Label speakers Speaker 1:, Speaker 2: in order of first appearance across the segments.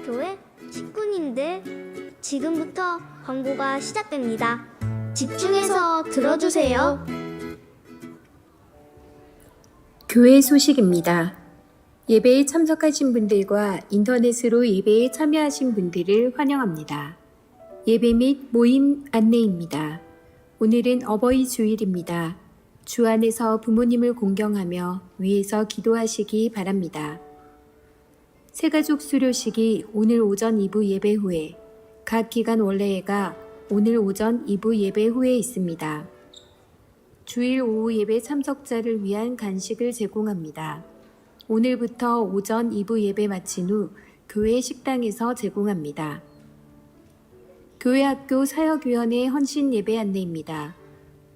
Speaker 1: 교회 식구님들, 지금부터 광고가 시작됩니다. 집중해서 들어주세요.
Speaker 2: 교회 소식입니다. 예배에 참석하신 분들과 인터넷으로 예배에 참여하신 분들을 환영합니다. 예배 및 모임 안내입니다. 오늘은 어버이 주일입니다. 주 안에서 부모님을 공경하며 위에서 기도하시기 바랍니다. 새가족 수료식이 오늘 오전 2부 예배 후에, 각 기간 원래회가 오늘 오전 2부 예배 후에 있습니다. 주일 오후 예배 참석자를 위한 간식을 제공합니다. 오늘부터 오전 2부 예배 마친 후 교회 식당에서 제공합니다. 교회학교 사역위원회 헌신 예배 안내입니다.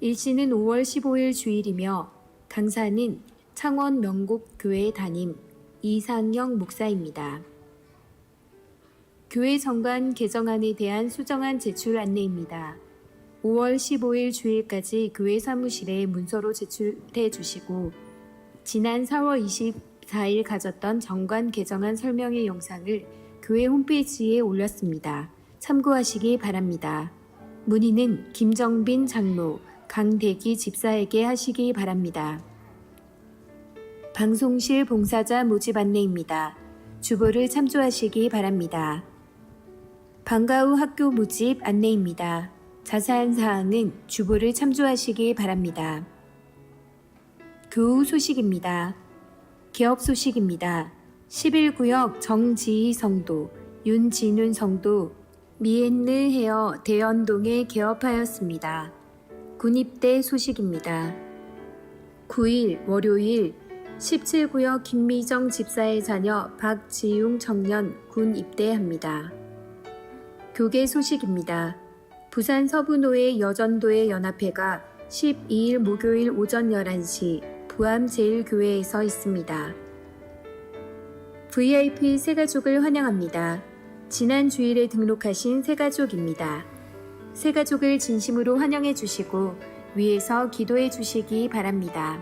Speaker 2: 일시는 5월 15일 주일이며 강사는 창원 명곡교회 담임 이상영 목사입니다. 교회 정관 개정안에 대한 수정안 제출 안내입니다. 5월 15일 주일까지 교회 사무실에 문서로 제출해 주시고 지난 4월 24일 가졌던 정관 개정안 설명회 영상을 교회 홈페이지에 올렸습니다. 참고하시기 바랍니다. 문의는 김정빈 장로, 강대기 집사에게 하시기 바랍니다. 방송실 봉사자 모집 안내입니다. 주보를 참조하시기 바랍니다. 방과 후 학교 모집 안내입니다. 자세한 사항은 주보를 참조하시기 바랍니다. 교우 소식입니다. 개업 소식입니다. 11구역 정지희 성도, 윤진훈 성도, 미엔느 헤어 대연동에 개업하였습니다. 군입대 소식입니다. 9일 월요일 17구역 김미정 집사의 자녀 박지웅 청년 군 입대합니다. 교계 소식입니다. 부산 서부노회 여전도회 연합회가 12일 목요일 오전 11시 부암제일교회에서 있습니다. VIP 새가족을 환영합니다. 지난 주일에 등록하신 새가족입니다. 새가족을 진심으로 환영해 주시고 위에서 기도해 주시기 바랍니다.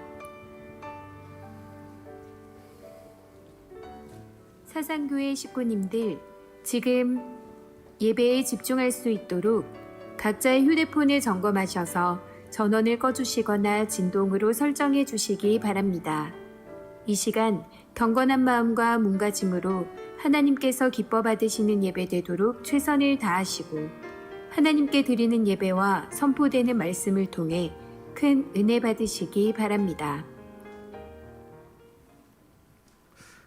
Speaker 2: 사상교회 식구님들, 지금 예배에 집중할 수 있도록 각자의 휴대폰을 점검하셔서 전원을 꺼주시거나 진동으로 설정해 주시기 바랍니다. 이 시간 경건한 마음과 몸가짐으로 하나님께서 기뻐 받으시는 예배 되도록 최선을 다하시고 하나님께 드리는 예배와 선포되는 말씀을 통해 큰 은혜 받으시기 바랍니다.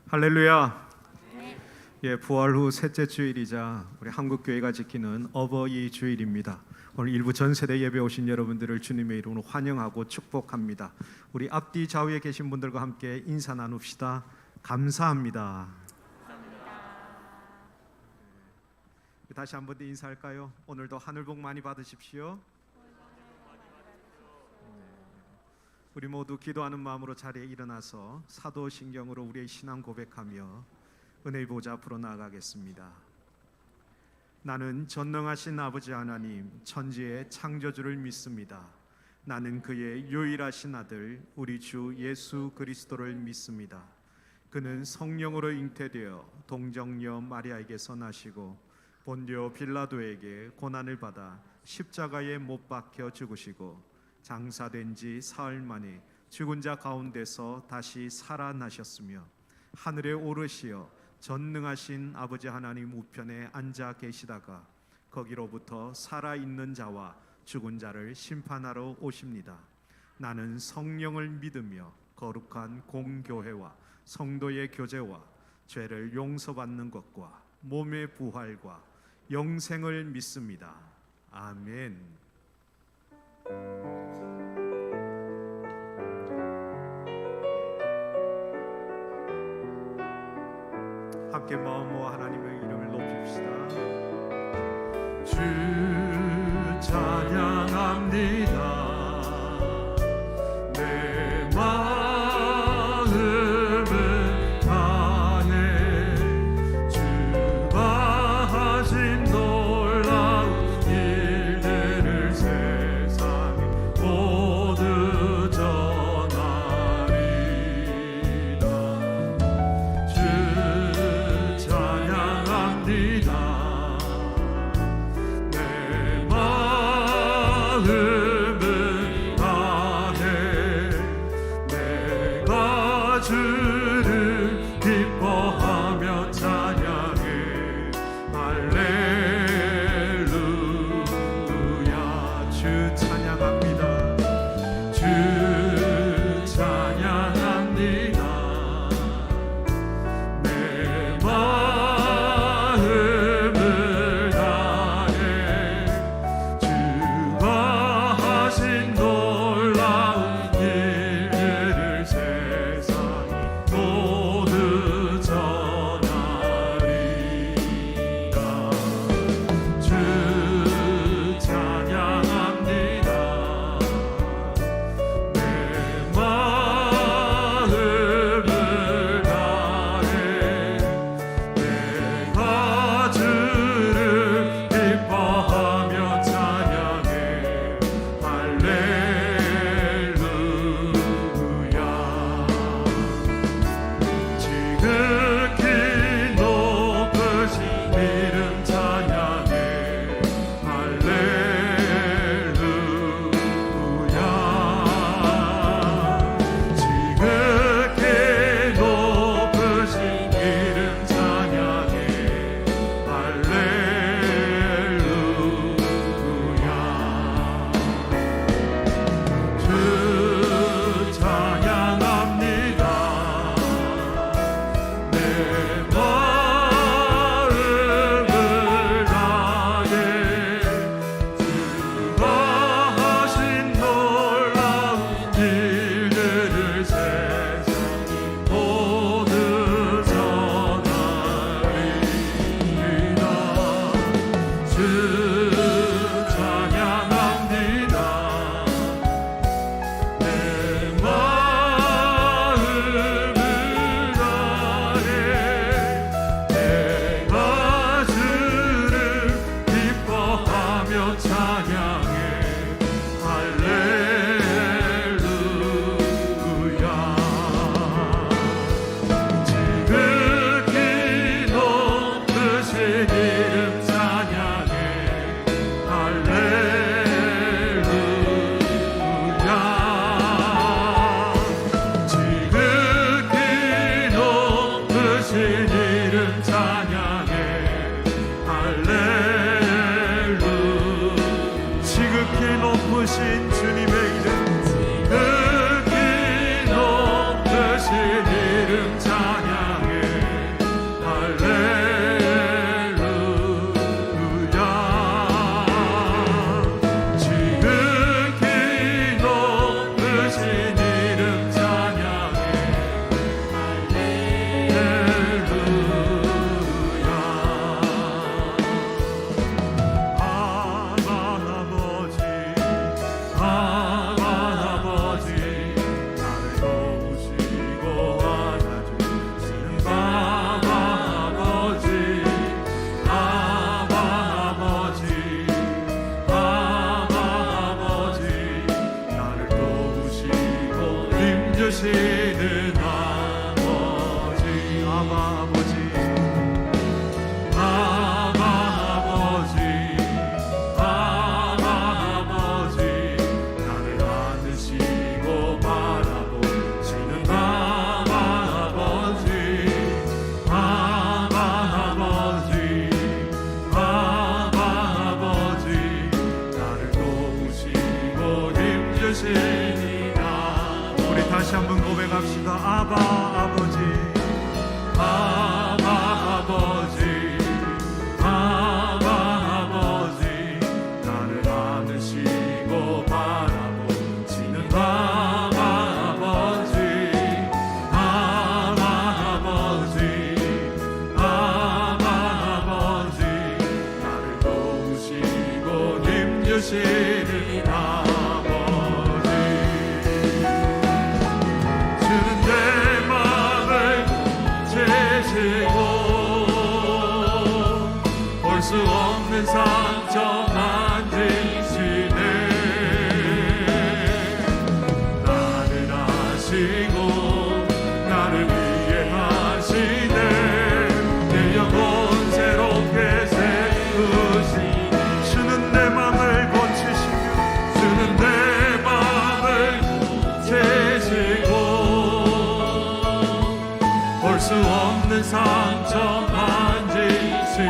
Speaker 3: 할렐루야. 예, 부활 후 셋째 주일이자 우리 한국교회가 지키는 어버이 주일입니다. 오늘 일부 전 세대 예배 오신 여러분들을 주님의 이름으로 환영하고 축복합니다. 우리 앞뒤 좌우에 계신 분들과 함께 인사 나눕시다. 감사합니다. 다시 한 번 더 인사할까요? 오늘도 하늘 복 많이 받으십시오. 우리 모두 기도하는 마음으로 자리에 일어나서 사도신경으로 우리의 신앙 고백하며 은혜의 보좌 앞으로 나아가겠습니다. 나는 전능하신 아버지 하나님 천지의 창조주를 믿습니다. 나는 그의 유일하신 아들 우리 주 예수 그리스도를 믿습니다. 그는 성령으로 잉태되어 동정녀 마리아에게서 나시고 본디오 빌라도에게 고난을 받아 십자가에 못 박혀 죽으시고 장사된 지 사흘 만에 죽은 자 가운데서 다시 살아나셨으며 하늘에 오르시어 전능하신 아버지 하나님 우편에 앉아 계시다가 거기로부터 살아있는 자와 죽은 자를 심판하러 오십니다. 나는 성령을 믿으며 거룩한 공교회와 성도의 교제와 죄를 용서받는 것과 몸의 부활과 영생을 믿습니다. 아멘. 함께 마음 모아 하나님의 이름을 높입시다. 주 찬양합니다. 내 마음을 다해 주가 하신 놀라운 일들을 세상에 모두 전하리라. 주 찬양합니다.
Speaker 4: 주를 기뻐하며 찬양해 할렐루야.
Speaker 3: 주 찬양합니다.
Speaker 4: 주 찬양합니다. 내 마음을 다해 주가 하신 놀라운 일들을 세상이 모두 전하리라. 주 찬양합니다. 내 마음을 다해 내가 주를 기뻐하며 찬양해 할렐루야. 지극히 높으신 이름 찬양해 할렐루야. 지극히 높으신 이름 찬양해 할렐루야. 주 찬양합니다. 내 마음을 다해 주가 하신 놀라운 일들을 세상이 모두 전하리이다. 주 찬양합니다. 내 마음을 다해 내가 주를 기뻐하며 찬양해 할렐루야. 지극히 높으신 이름 찬양해 할렐루야. 지극히 높으신 이름 찬양해 할렐루야.
Speaker 3: 지극히 높으신 주님의 이름,
Speaker 4: 지극히 높으신 이름 찬양해 할렐루야. 지극히 높으신 이름 찬양해 할렐루야. 아바 아버지, 아바 아버지, 나를 도우시고 안아주시는 아바 아버지, 아바 아버지, 아바 아버지, 나를 도우시고 힘주시는 아버지, 아바 아버지, 아바 아버지, 아바 아버지, 나를 안으시고 바라보시는 아바 아버지, 아바 아버지, 아바 아버지, 나를 도우시고 힘주시니
Speaker 3: 우리 다시 한번 고백합시다. 아바 아버지,
Speaker 4: 아바 아버지, 아바 아버지, 나를 안으시고 바라보시는 아바 아버지, 아바 아버지, 아바 아버지, 나를 도우시고 힘주시는 아버지. 주는 내 맘을 채시고 볼 수 없는 상처 만지시네. 나를 아시고 나를 위해 하시네. 내 영혼 새롭게 세우시네.
Speaker 3: 주는 내 맘을 고치시며
Speaker 4: 주는 내 맘을 채시고 상처 만지시네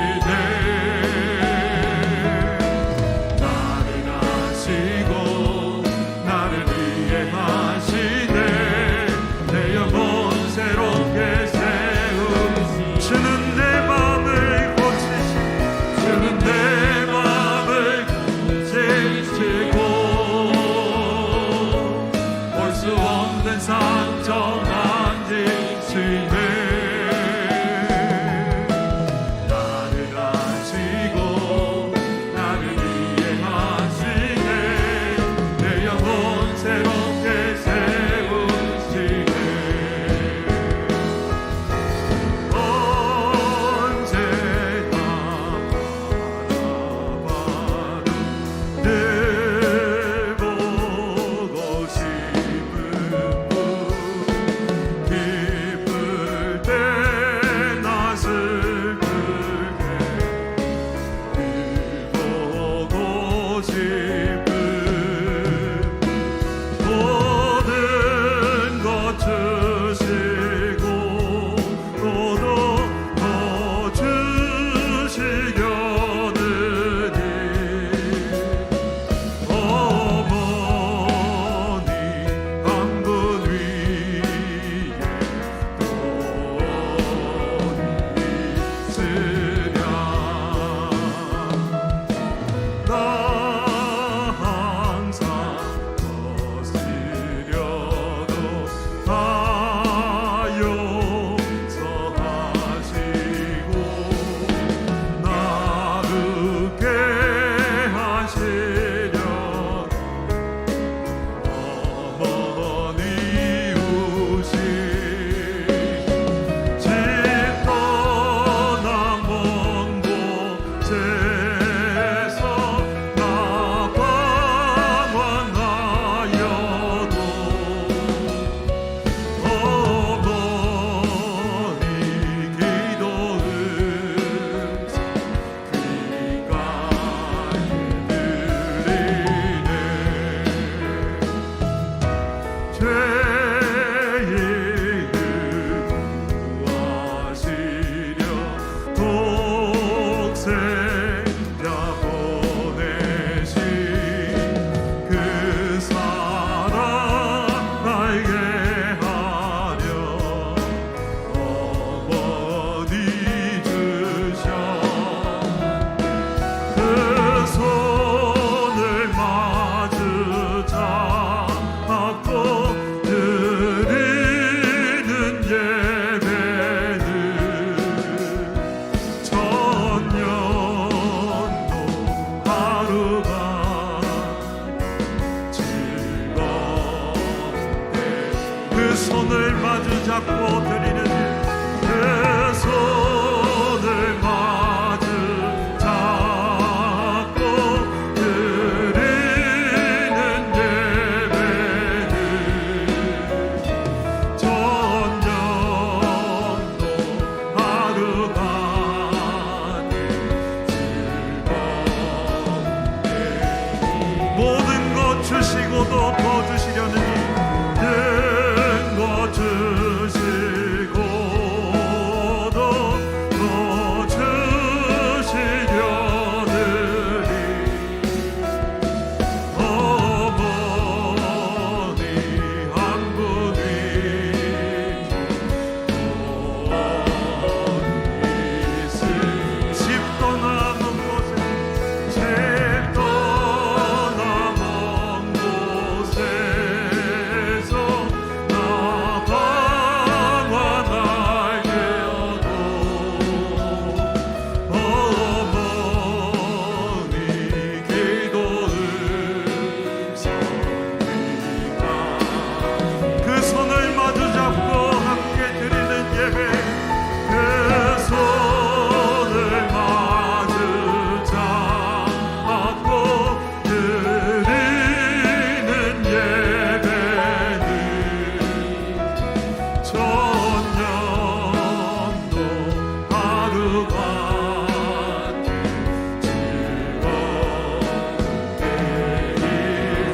Speaker 4: 나를 아시고 나를 위해 하시네 내 영혼 새롭게 세우시 주는 내 맘을 고치시고 주는 내 맘을 고치시고 볼 수 없는 상처 만지시네 나를 아시고 나를 위해 하시네 내 영혼 새롭게 세우시네 언제나 바라봐도 늘 보고 싶은 분 기쁠 때나 슬플 때 늘 보고 싶은 모든 것 주시고 또도 더 주시려느니 어머니 한 분 위에 있으랴 나 항상 거스려도 다 용서하시고 나르게 하시려 어머니 우시 집 떠나 먼 곳에서 나 방황하여도 어머니 기도 음성 귀가에 들리네 죄인을 구하시려 독생자 보내신 그 사랑 나에게 하려 어머니 주셔 그 손을 마주 잡고 드리는 예배는 천년도 하루가 즐겁게 그 손을 마주 잡고 드리는 그 손을 마주 잡고 드리는 예배는 천년도 하루가 즐겁게 모든 것 주시고도 더 주시려느니 모든 것 주시고도 더 주시려느니 어머니 한 분 위에 집 떠나 먼 곳에 집 떠나 먼 곳에서 나 방황할 때여도 어머니 기도 음성 귀가 그 손을 마주 잡고 함께 드리는 예배 그 손을 마주 잡고 드리는 예배는 천년도 하루가 즐겁게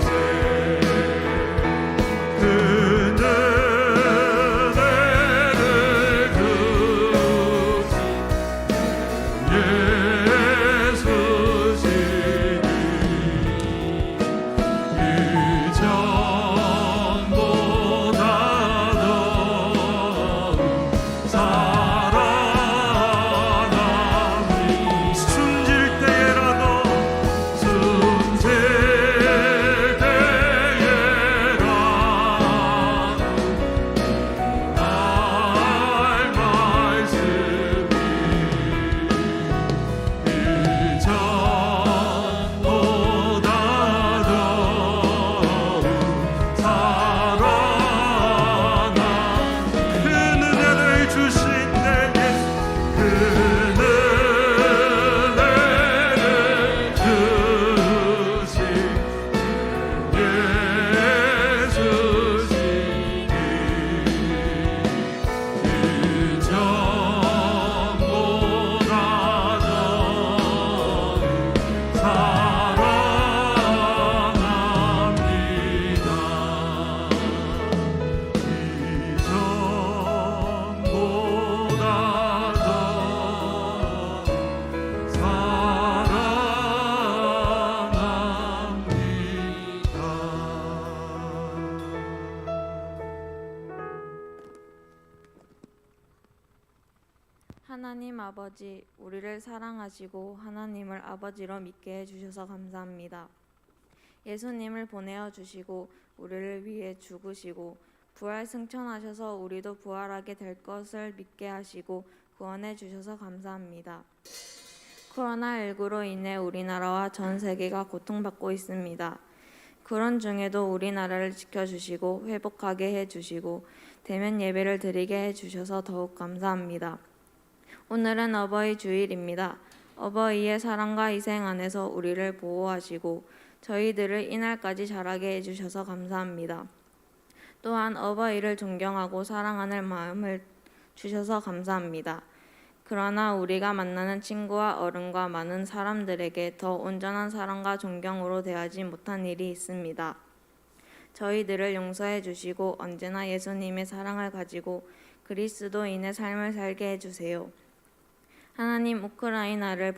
Speaker 4: 이제 그늘을
Speaker 5: 하나님 아버지, 우리를 사랑하시고 하나님을 아버지로 믿게 해주셔서 감사합니다. 예수님을 보내어 주시고 우리를 위해 죽으시고 부활 승천하셔서 우리도 부활하게 될 것을 믿게 하시고 구원해 주셔서 감사합니다. 코로나19로 인해 우리나라와 전 세계가 고통받고 있습니다. 그런 중에도 우리나라를 지켜주시고 회복하게 해주시고 대면 예배를 드리게 해주셔서 더욱 감사합니다. 오늘은 어버이 주일입니다. 어버이의 사랑과 희생 안에서 우리를 보호하시고 저희들을 이날까지 자라게 해주셔서 감사합니다. 또한 어버이를 존경하고 사랑하는 마음을 주셔서 감사합니다. 그러나 우리가 만나는 친구와 어른과 많은 사람들에게 더 온전한 사랑과 존경으로 대하지 못한 일이 있습니다. 저희들을 용서해 주시고 언제나 예수님의 사랑을 가지고 그리스도인의 삶을 살게 해주세요. 하나님, 우크라이나를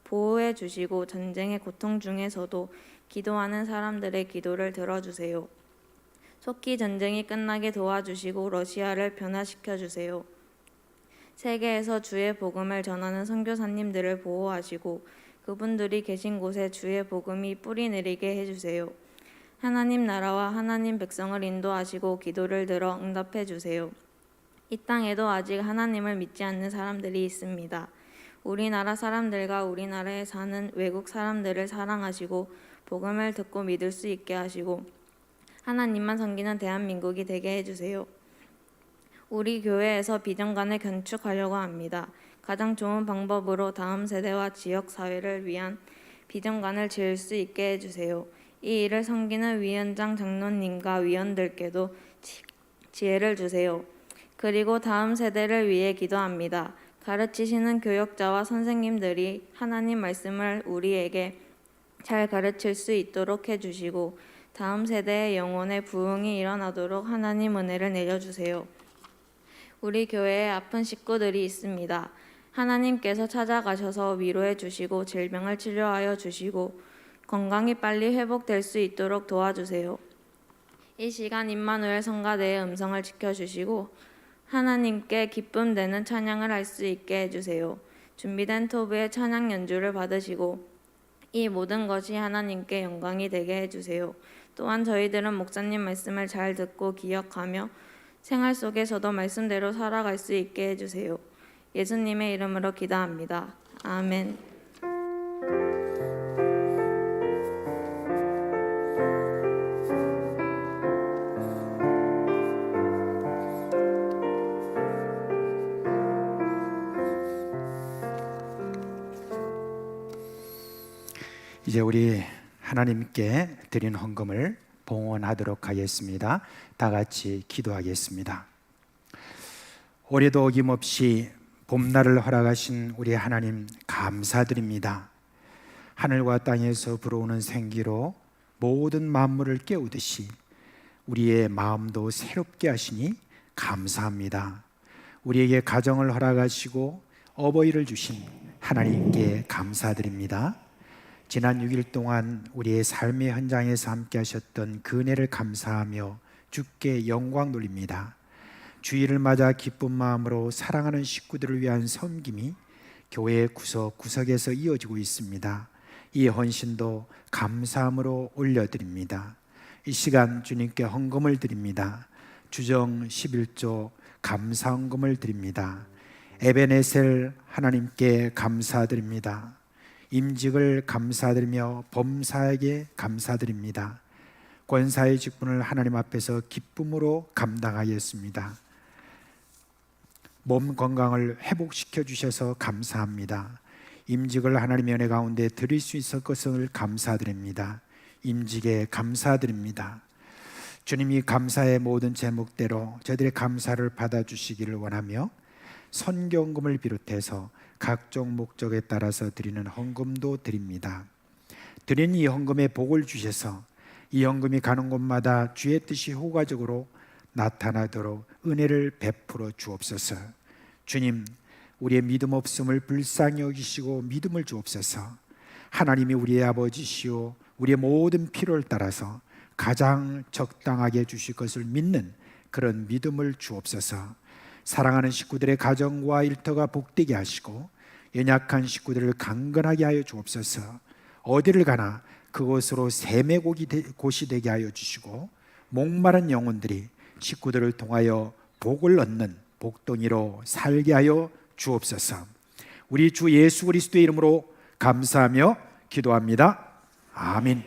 Speaker 5: 보호해 주시고 전쟁의 고통 중에서도 기도하는 사람들의 기도를 들어주세요. 속히 전쟁이 끝나게 도와주시고 러시아를 변화시켜 주세요. 세계에서 주의 복음을 전하는 선교사님들을 보호하시고 그분들이 계신 곳에 주의 복음이 뿌리 내리게 해주세요. 하나님 나라와 하나님 백성을 인도하시고 기도를 들어 응답해 주세요. 이 땅에도 아직 하나님을 믿지 않는 사람들이 있습니다. 우리나라 사람들과 우리나라에 사는 외국 사람들을 사랑하시고 복음을 듣고 믿을 수 있게 하시고 하나님만 섬기는 대한민국이 되게 해주세요. 우리 교회에서 비전관을 건축하려고 합니다. 가장 좋은 방법으로 다음 세대와 지역 사회를 위한 비전관을 지을 수 있게 해주세요. 이 일을 섬기는 위원장 장로님과 위원들께도 지혜를 주세요. 그리고 다음 세대를 위해 기도합니다. 가르치시는 교역자와 선생님들이 하나님 말씀을 우리에게 잘 가르칠 수 있도록 해주시고 다음 세대의 영혼의 부흥이 일어나도록 하나님 은혜를 내려주세요. 우리 교회에 아픈 식구들이 있습니다. 하나님께서 찾아가셔서 위로해 주시고 질병을 치료하여 주시고 건강이 빨리 회복될 수 있도록 도와주세요. 이 시간 임마누엘 성가대의 음성을 지켜주시고 하나님께 기쁨 되는 찬양을 할 수 있게 해주세요. 준비된 토부의 찬양 연주를 받으시고 이 모든 것이 하나님께 영광이 되게 해주세요. 또한 저희들은 목사님 말씀을 잘 듣고 기억하며 생활 속에서도 말씀대로 살아갈 수 있게 해주세요. 예수님의 이름으로 기도합니다. 아멘.
Speaker 6: 이제 우리 하나님께 드린 헌금을 봉헌하도록 하겠습니다. 다 같이 기도하겠습니다. 올해도 어김없이 봄날을 허락하신 우리 하나님 감사드립니다. 하늘과 땅에서 불어오는 생기로 모든 만물을 깨우듯이 우리의 마음도 새롭게 하시니 감사합니다. 우리에게 가정을 허락하시고 어버이를 주신 하나님께 감사드립니다. 지난 6일 동안 우리의 삶의 현장에서 함께 하셨던 그 은혜를 감사하며 주께 영광 돌립니다. 주일을 맞아 기쁜 마음으로 사랑하는 식구들을 위한 섬김이 교회 구석구석에서 이어지고 있습니다. 이 헌신도 감사함으로 올려드립니다. 이 시간 주님께 헌금을 드립니다. 주정 11조 감사 헌금을 드립니다. 에베네셀 하나님께 감사드립니다. 임직을 감사드리며 범사에게 감사드립니다. 권사의 직분을 하나님 앞에서 기쁨으로 감당하였습니다. 몸 건강을 회복시켜 주셔서 감사합니다. 임직을 하나님의 은혜 가운데 드릴 수 있을 것을 감사드립니다. 임직에 감사드립니다. 주님이 감사의 모든 제목대로 저희들의 감사를 받아주시기를 원하며 선경금을 비롯해서 각종 목적에 따라서 드리는 헌금도 드립니다. 드린 이 헌금에 복을 주셔서 이 헌금이 가는 곳마다 주의 뜻이 효과적으로 나타나도록 은혜를 베풀어 주옵소서. 주님, 우리의 믿음 없음을 불쌍히 여기시고 믿음을 주옵소서. 하나님이 우리의 아버지시오 우리의 모든 필요를 따라서 가장 적당하게 주실 것을 믿는 그런 믿음을 주옵소서. 사랑하는 식구들의 가정과 일터가 복되게 하시고 연약한 식구들을 강건하게 하여 주옵소서. 어디를 가나 그곳으로 샘의 곳이 되게 하여 주시고 목마른 영혼들이 식구들을 통하여 복을 얻는 복덩이로 살게 하여 주옵소서. 우리 주 예수 그리스도의 이름으로 감사하며 기도합니다. 아멘.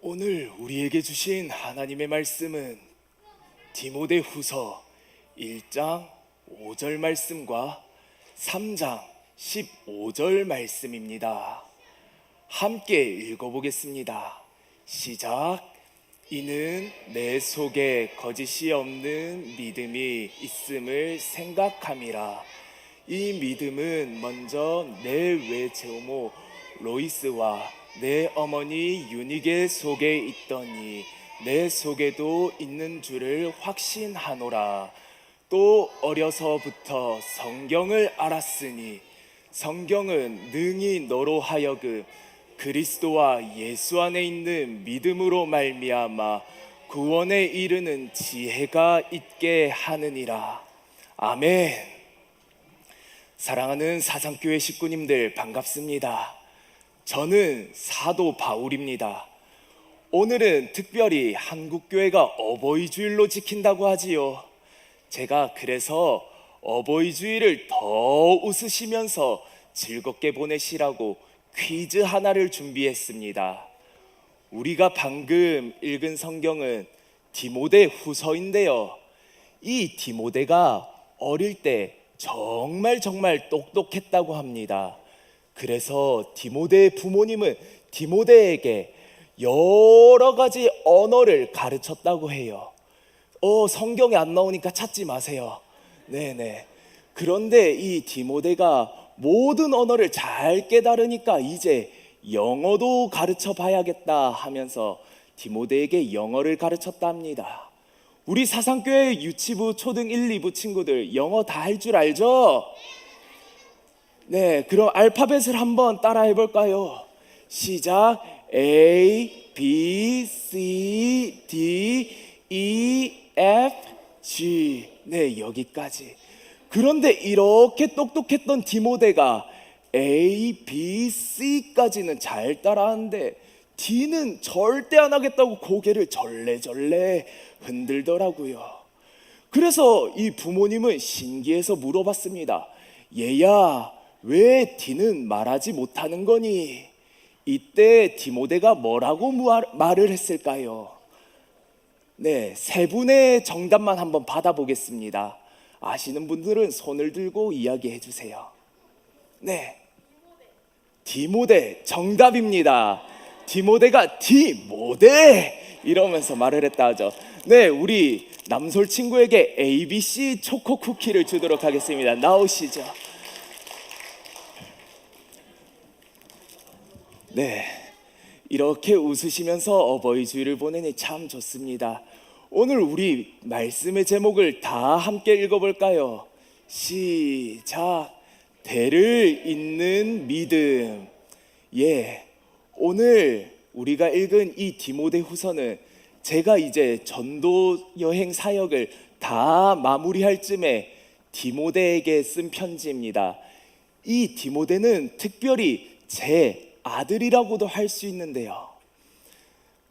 Speaker 7: 오늘 우리에게 주신 하나님의 말씀은 디모데후서 1장 5절 말씀과 3장 15절 말씀입니다. 함께 읽어보겠습니다. 시작. 이는 내 속에 거짓이 없는 믿음이 있음을 생각함이라. 이 믿음은 먼저 내 외제오모 로이스와 내 어머니 유니게 속에 있더니 내 속에도 있는 줄을 확신하노라. 또 어려서부터 성경을 알았으니 성경은 능히 너로 하여금 그리스도와 예수 안에 있는 믿음으로 말미암아 구원에 이르는 지혜가 있게 하느니라. 아멘. 사랑하는 사상교회 식구님들 반갑습니다. 저는 사도 바울입니다. 오늘은 특별히 한국교회가 어버이주일로 지킨다고 하지요. 제가 그래서 어버이주일을 더 웃으시면서 즐겁게 보내시라고 퀴즈 하나를 준비했습니다. 우리가 방금 읽은 성경은 디모데 후서인데요. 이 디모데가 어릴 때 정말 똑똑했다고 합니다. 그래서 디모데의 부모님은 디모데에게 여러 가지 언어를 가르쳤다고 해요. 성경에 안 나오니까 찾지 마세요. 네네. 그런데 이 디모데가 모든 언어를 잘 깨달으니까 이제 영어도 가르쳐 봐야겠다 하면서 디모데에게 영어를 가르쳤답니다. 우리 사상교회 유치부 초등 1, 2부 친구들 영어 다 할 줄 알죠? 네, 그럼 알파벳을 한번 따라 해볼까요? 시작. A, B, C, D, E, F, G. 네, 여기까지. 그런데 이렇게 똑똑했던 디모데가 A, B, C까지는 잘 따라하는데 D는 절대 안 하겠다고 고개를 절레절레 흔들더라고요. 그래서 이 부모님은 신기해서 물어봤습니다. 얘야, 왜 D는 말하지 못하는 거니? 이때 디모데가 뭐라고 말을 했을까요? 네, 세 분의 정답만 한번 받아보겠습니다. 아시는 분들은 손을 들고 이야기해 주세요. 네, 디모데 정답입니다. 디모데가 디모데 이러면서 말을 했다 하죠. 네, 우리 남솔 친구에게 ABC 초코 쿠키를 주도록 하겠습니다. 나오시죠. 네, 이렇게 웃으시면서 어버이 주일을 보내니 참 좋습니다. 오늘 우리 말씀의 제목을 다 함께 읽어볼까요? 시작. 대를 잇는 믿음. 예, 오늘 우리가 읽은 이 디모데 후서는 제가 이제 전도 여행 사역을 다 마무리할 쯤에 디모데에게 쓴 편지입니다. 이 디모데는 특별히 제 아들이라고도 할 수 있는데요.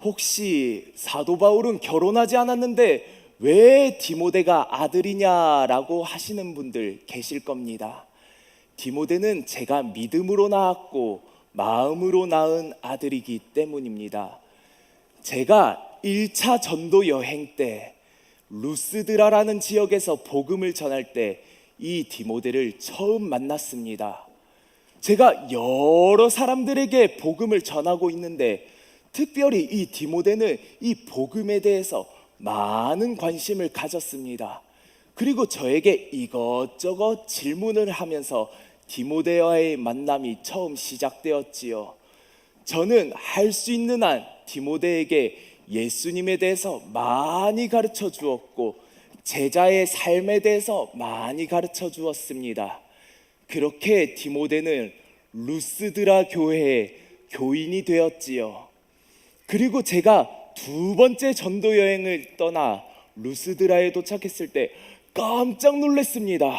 Speaker 7: 혹시 사도 바울은 결혼하지 않았는데 왜 디모데가 아들이냐라고 하시는 분들 계실 겁니다. 디모데는 제가 믿음으로 낳았고 마음으로 낳은 아들이기 때문입니다. 제가 1차 전도 여행 때 루스드라라는 지역에서 복음을 전할 때 이 디모데를 처음 만났습니다. 제가 여러 사람들에게 복음을 전하고 있는데 특별히 이 디모데는 이 복음에 대해서 많은 관심을 가졌습니다. 그리고 저에게 이것저것 질문을 하면서 디모데와의 만남이 처음 시작되었지요. 저는 할 수 있는 한 디모데에게 예수님에 대해서 많이 가르쳐 주었고 제자의 삶에 대해서 많이 가르쳐 주었습니다. 그렇게 디모데는 루스드라 교회의 교인이 되었지요. 그리고 제가 두 번째 전도 여행을 떠나 루스드라에 도착했을 때 깜짝 놀랐습니다.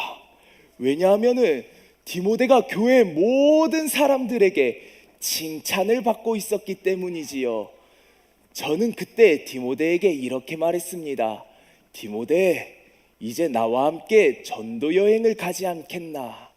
Speaker 7: 왜냐하면은 디모데가 교회 모든 사람들에게 칭찬을 받고 있었기 때문이지요. 저는 그때 디모데에게 이렇게 말했습니다. 디모데, 이제 나와 함께 전도 여행을 가지 않겠나?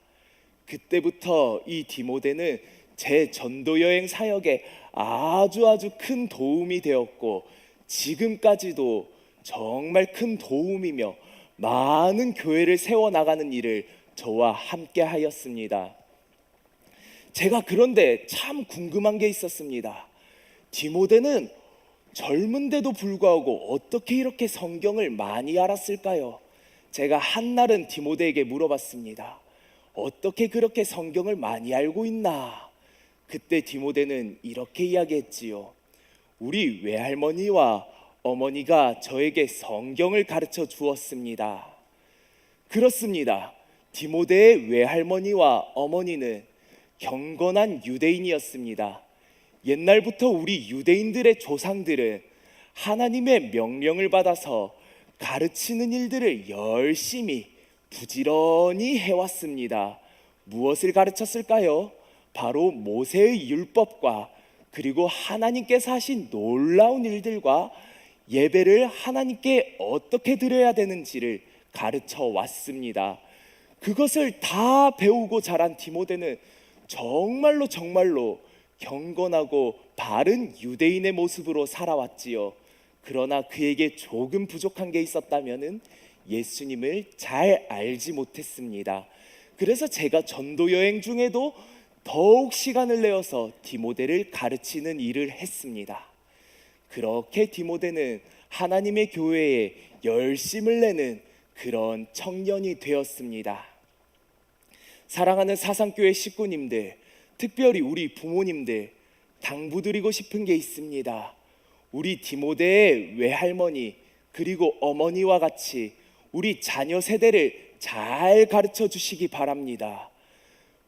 Speaker 7: 그때부터 이 디모데는 제 전도 여행 사역에 아주 큰 도움이 되었고, 지금까지도 정말 큰 도움이며 많은 교회를 세워나가는 일을 저와 함께 하였습니다. 제가 그런데 참 궁금한 게 있었습니다. 디모데는 젊은데도 불구하고 어떻게 이렇게 성경을 많이 알았을까요? 제가 한날은 디모데에게 물어봤습니다. 어떻게 그렇게 성경을 많이 알고 있나? 그때 디모데는 이렇게 이야기했지요. 우리 외할머니와 어머니가 저에게 성경을 가르쳐 주었습니다. 그렇습니다. 디모데의 외할머니와 어머니는 경건한 유대인이었습니다. 옛날부터 우리 유대인들의 조상들은 하나님의 명령을 받아서 가르치는 일들을 열심히 부지런히 해왔습니다. 무엇을 가르쳤을까요? 바로 모세의 율법과 그리고 하나님께서 하신 놀라운 일들과 예배를 하나님께 어떻게 드려야 되는지를 가르쳐 왔습니다. 그것을 다 배우고 자란 디모데는 정말로 경건하고 바른 유대인의 모습으로 살아왔지요. 그러나 그에게 조금 부족한 게 있었다면은 예수님을 잘 알지 못했습니다. 그래서 제가 전도 여행 중에도 더욱 시간을 내어서 디모데를 가르치는 일을 했습니다. 그렇게 디모데는 하나님의 교회에 열심을 내는 그런 청년이 되었습니다. 사랑하는 사상교회 식구님들, 특별히 우리 부모님들, 당부드리고 싶은 게 있습니다. 우리 디모데의 외할머니 그리고 어머니와 같이 우리 자녀 세대를 잘 가르쳐 주시기 바랍니다.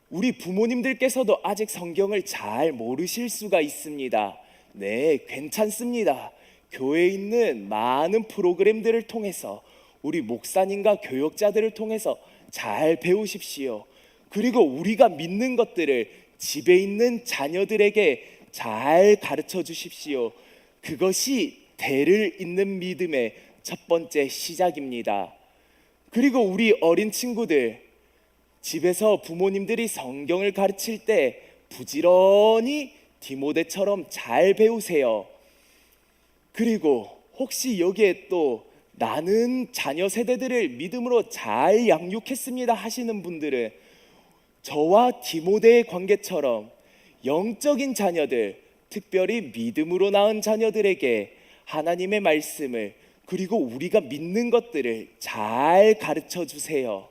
Speaker 7: 우리 부모님들께서도 아직 성경을 잘 모르실 수가 있습니다. 네, 괜찮습니다. 교회에 있는 많은 프로그램들을 통해서 우리 목사님과 교역자들을 통해서 잘 배우십시오. 그리고 우리가 믿는 것들을 집에 있는 자녀들에게 잘 가르쳐 주십시오. 그것이 대를 잇는 믿음의 첫 번째 시작입니다. 그리고 우리 어린 친구들, 집에서 부모님들이 성경을 가르칠 때 부지런히 디모데처럼 잘 배우세요. 그리고 혹시 여기에 또 나는 자녀 세대들을 믿음으로 잘 양육했습니다 하시는 분들은 저와 디모데의 관계처럼 영적인 자녀들, 특별히 믿음으로 낳은 자녀들에게 하나님의 말씀을 그리고 우리가 믿는 것들을 잘 가르쳐 주세요.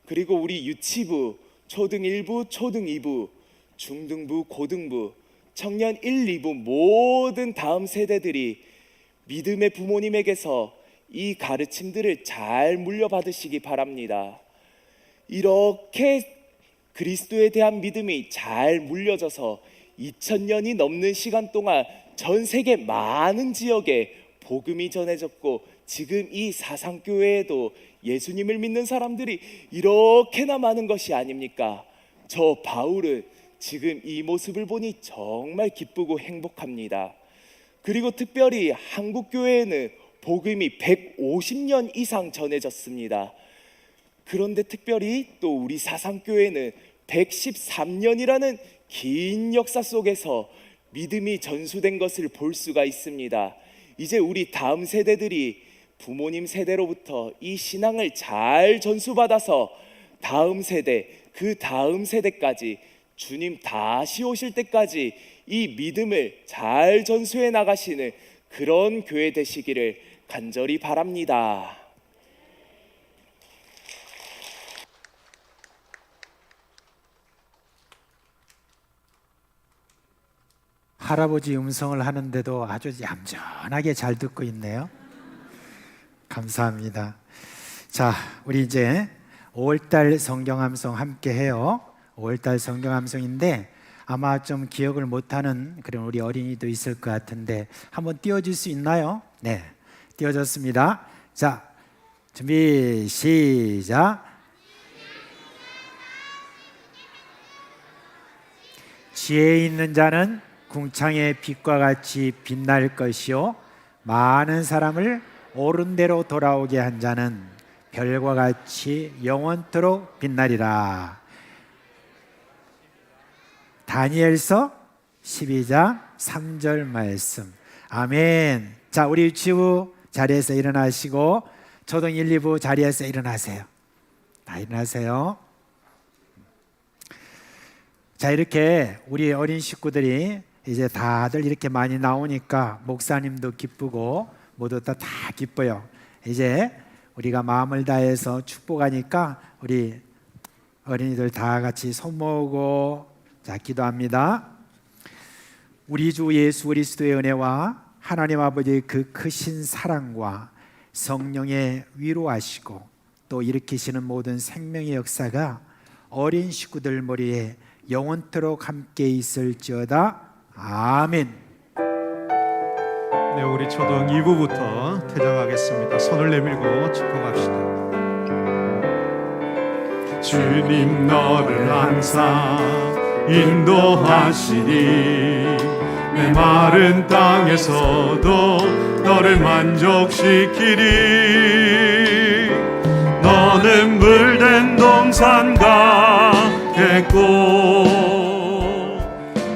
Speaker 7: 그리고 우리 유치부, 초등 1부, 초등 2부, 중등부, 고등부, 청년 1, 2부 모든 다음 세대들이 믿음의 부모님에게서 이 가르침들을 잘 물려받으시기 바랍니다. 이렇게 그리스도에 대한 믿음이 잘 물려져서 2000년이 넘는 시간 동안 전 세계 많은 지역에 복음이 전해졌고, 지금 이 사상교회에도 예수님을 믿는 사람들이 이렇게나 많은 것이 아닙니까? 저 바울은 지금 이 모습을 보니 정말 기쁘고 행복합니다. 그리고 특별히 한국교회에는 복음이 150년 이상 전해졌습니다. 그런데 특별히 또 우리 사상교회는 113년이라는 긴 역사 속에서 믿음이 전수된 것을 볼 수가 있습니다. 이제 우리 다음 세대들이 부모님 세대로부터 이 신앙을 잘 전수받아서 다음 세대, 그 다음 세대까지 주님 다시 오실 때까지 이 믿음을 잘 전수해 나가시는 그런 교회 되시기를 간절히 바랍니다.
Speaker 6: 할아버지 음성을 하는데도 아주 얌전하게 잘 듣고 있네요. 감사합니다. 자, 우리 이제 5월달 성경함성 함께 해요. 5월달 성경함성인데 아마 좀 기억을 못하는 그런 우리 어린이도 있을 것 같은데 한번 띄워줄 수 있나요? 네, 띄워졌습니다. 자, 준비 시작. 지혜 있는 자는 궁창의 빛과 같이 빛날 것이요 많은 사람을 옳은 대로 돌아오게 한 자는 별과 같이 영원토록 빛나리라. 다니엘서 12장 3절 말씀. 아멘. 자, 우리 유치부 자리에서 일어나시고 초등 1, 2부 자리에서 일어나세요. 다 일어나세요. 자, 이렇게 우리 어린 식구들이 이제 다들 이렇게 많이 나오니까 목사님도 기쁘고 모두 다 기뻐요. 이제 우리가 마음을 다해서 축복하니까 우리 어린이들 다 같이 손 모으고 자, 기도합니다. 우리 주 예수 그리스도의 은혜와 하나님 아버지의 그 크신 사랑과 성령의 위로하시고 또 일으키시는 모든 생명의 역사가 어린 식구들 머리에 영원토록 함께 있을지어다. 아멘.
Speaker 3: 네, 우리 초등 2부부터 퇴장하겠습니다. 손을 내밀고 축복합시다.
Speaker 4: 주님 너를 항상 인도하시니 내 마른 땅에서도 너를 만족시키리. 너는 물된 동산과 겠고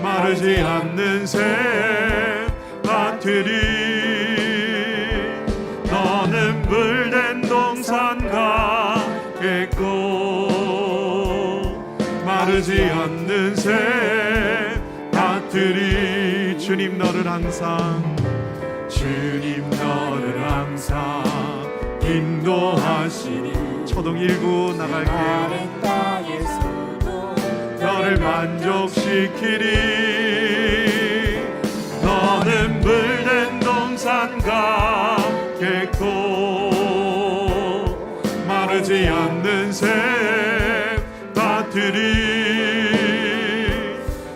Speaker 4: 마르지 않는 샘 같으리. 너는 물된 동산과 겠고 마르지 않는 샘 같으리. 주님 너를 항상 인도하시니. 초등 1부 나갈게요. 너를 만족시키리. 너는 물된 동산과 겠고 마르지 않는 샘 같으리.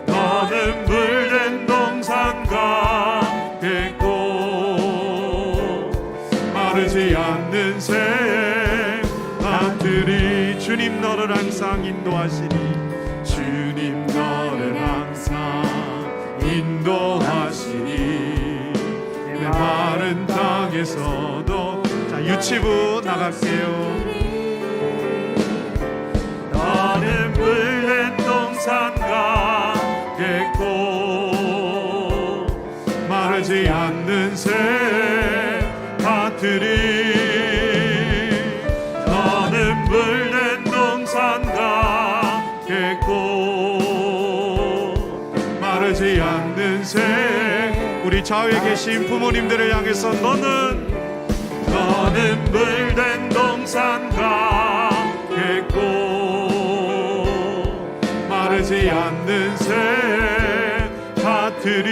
Speaker 4: 너는 물된 동산과 겠고 마르지 않는 샘 같으리. 주님 너를 항상 인도하시니. 주님 너를 항상 인도하시니 내 마른 땅에서도. 자, 유치부 나갈게요. 너는 물된 동산과 겠고 마르지 않는 샘 같으리. 너는 물된 동산과 겠고 마르지 않는 샘. 우리 좌우에 계신 부모님들을 향해서 너는 물된 동산과 겠고 마르지 않는 샘 같으리.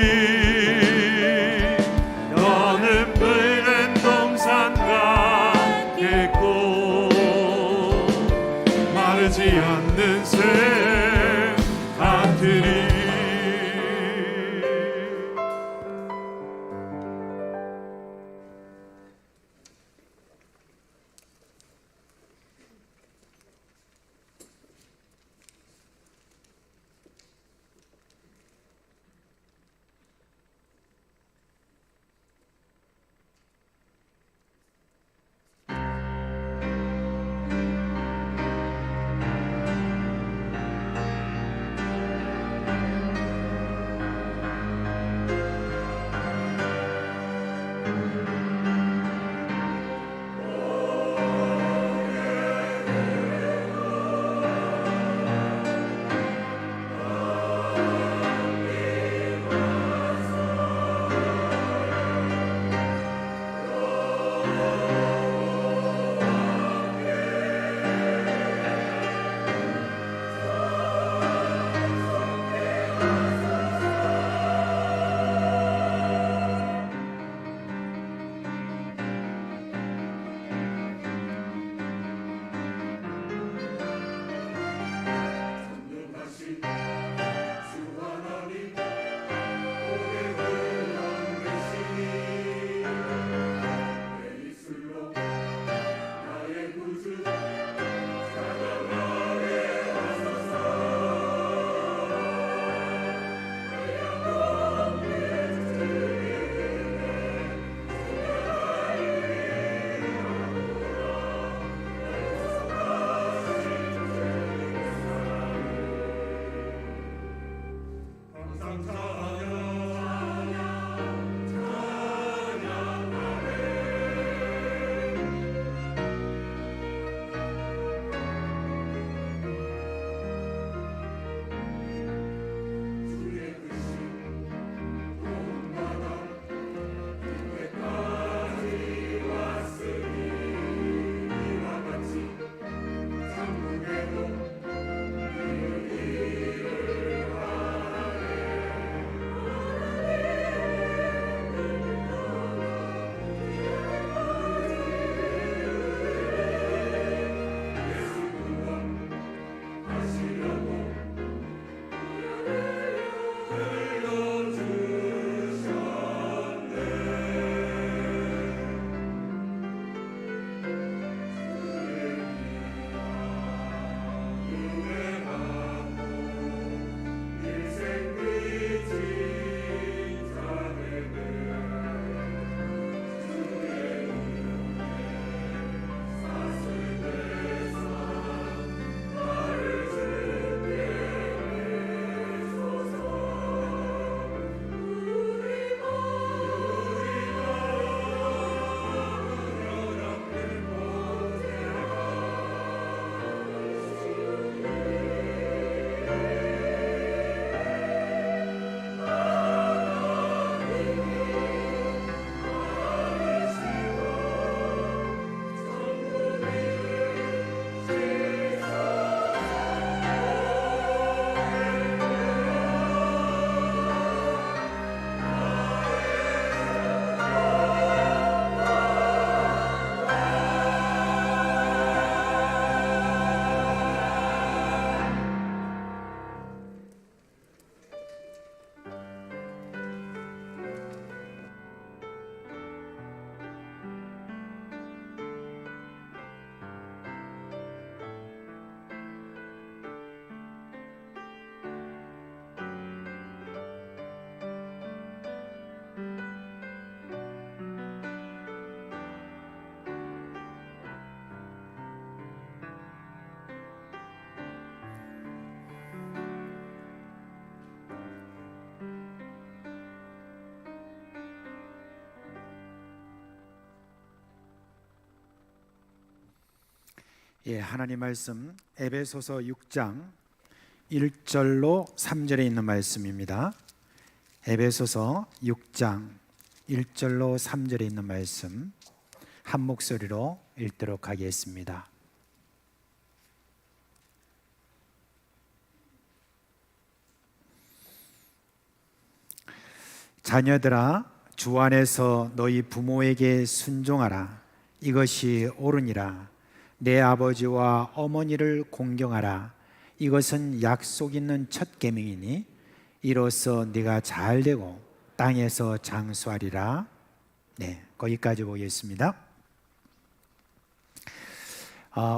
Speaker 4: 너는 물된 동산과 겠고 마르지 않는 샘 같으리.
Speaker 6: 예, 하나님 말씀 에베소서 6장 1절로 3절에 있는 말씀입니다. 에베소서 6장 1절로 3절에 있는 말씀 한 목소리로 읽도록 하겠습니다. 자녀들아, 주 안에서 너희 부모에게 순종하라. 이것이 옳으니라. 내 아버지와 어머니를 공경하라. 이것은 약속 있는 첫 계명이니 이로써 네가 잘되고 땅에서 장수하리라. 네, 거기까지 보겠습니다.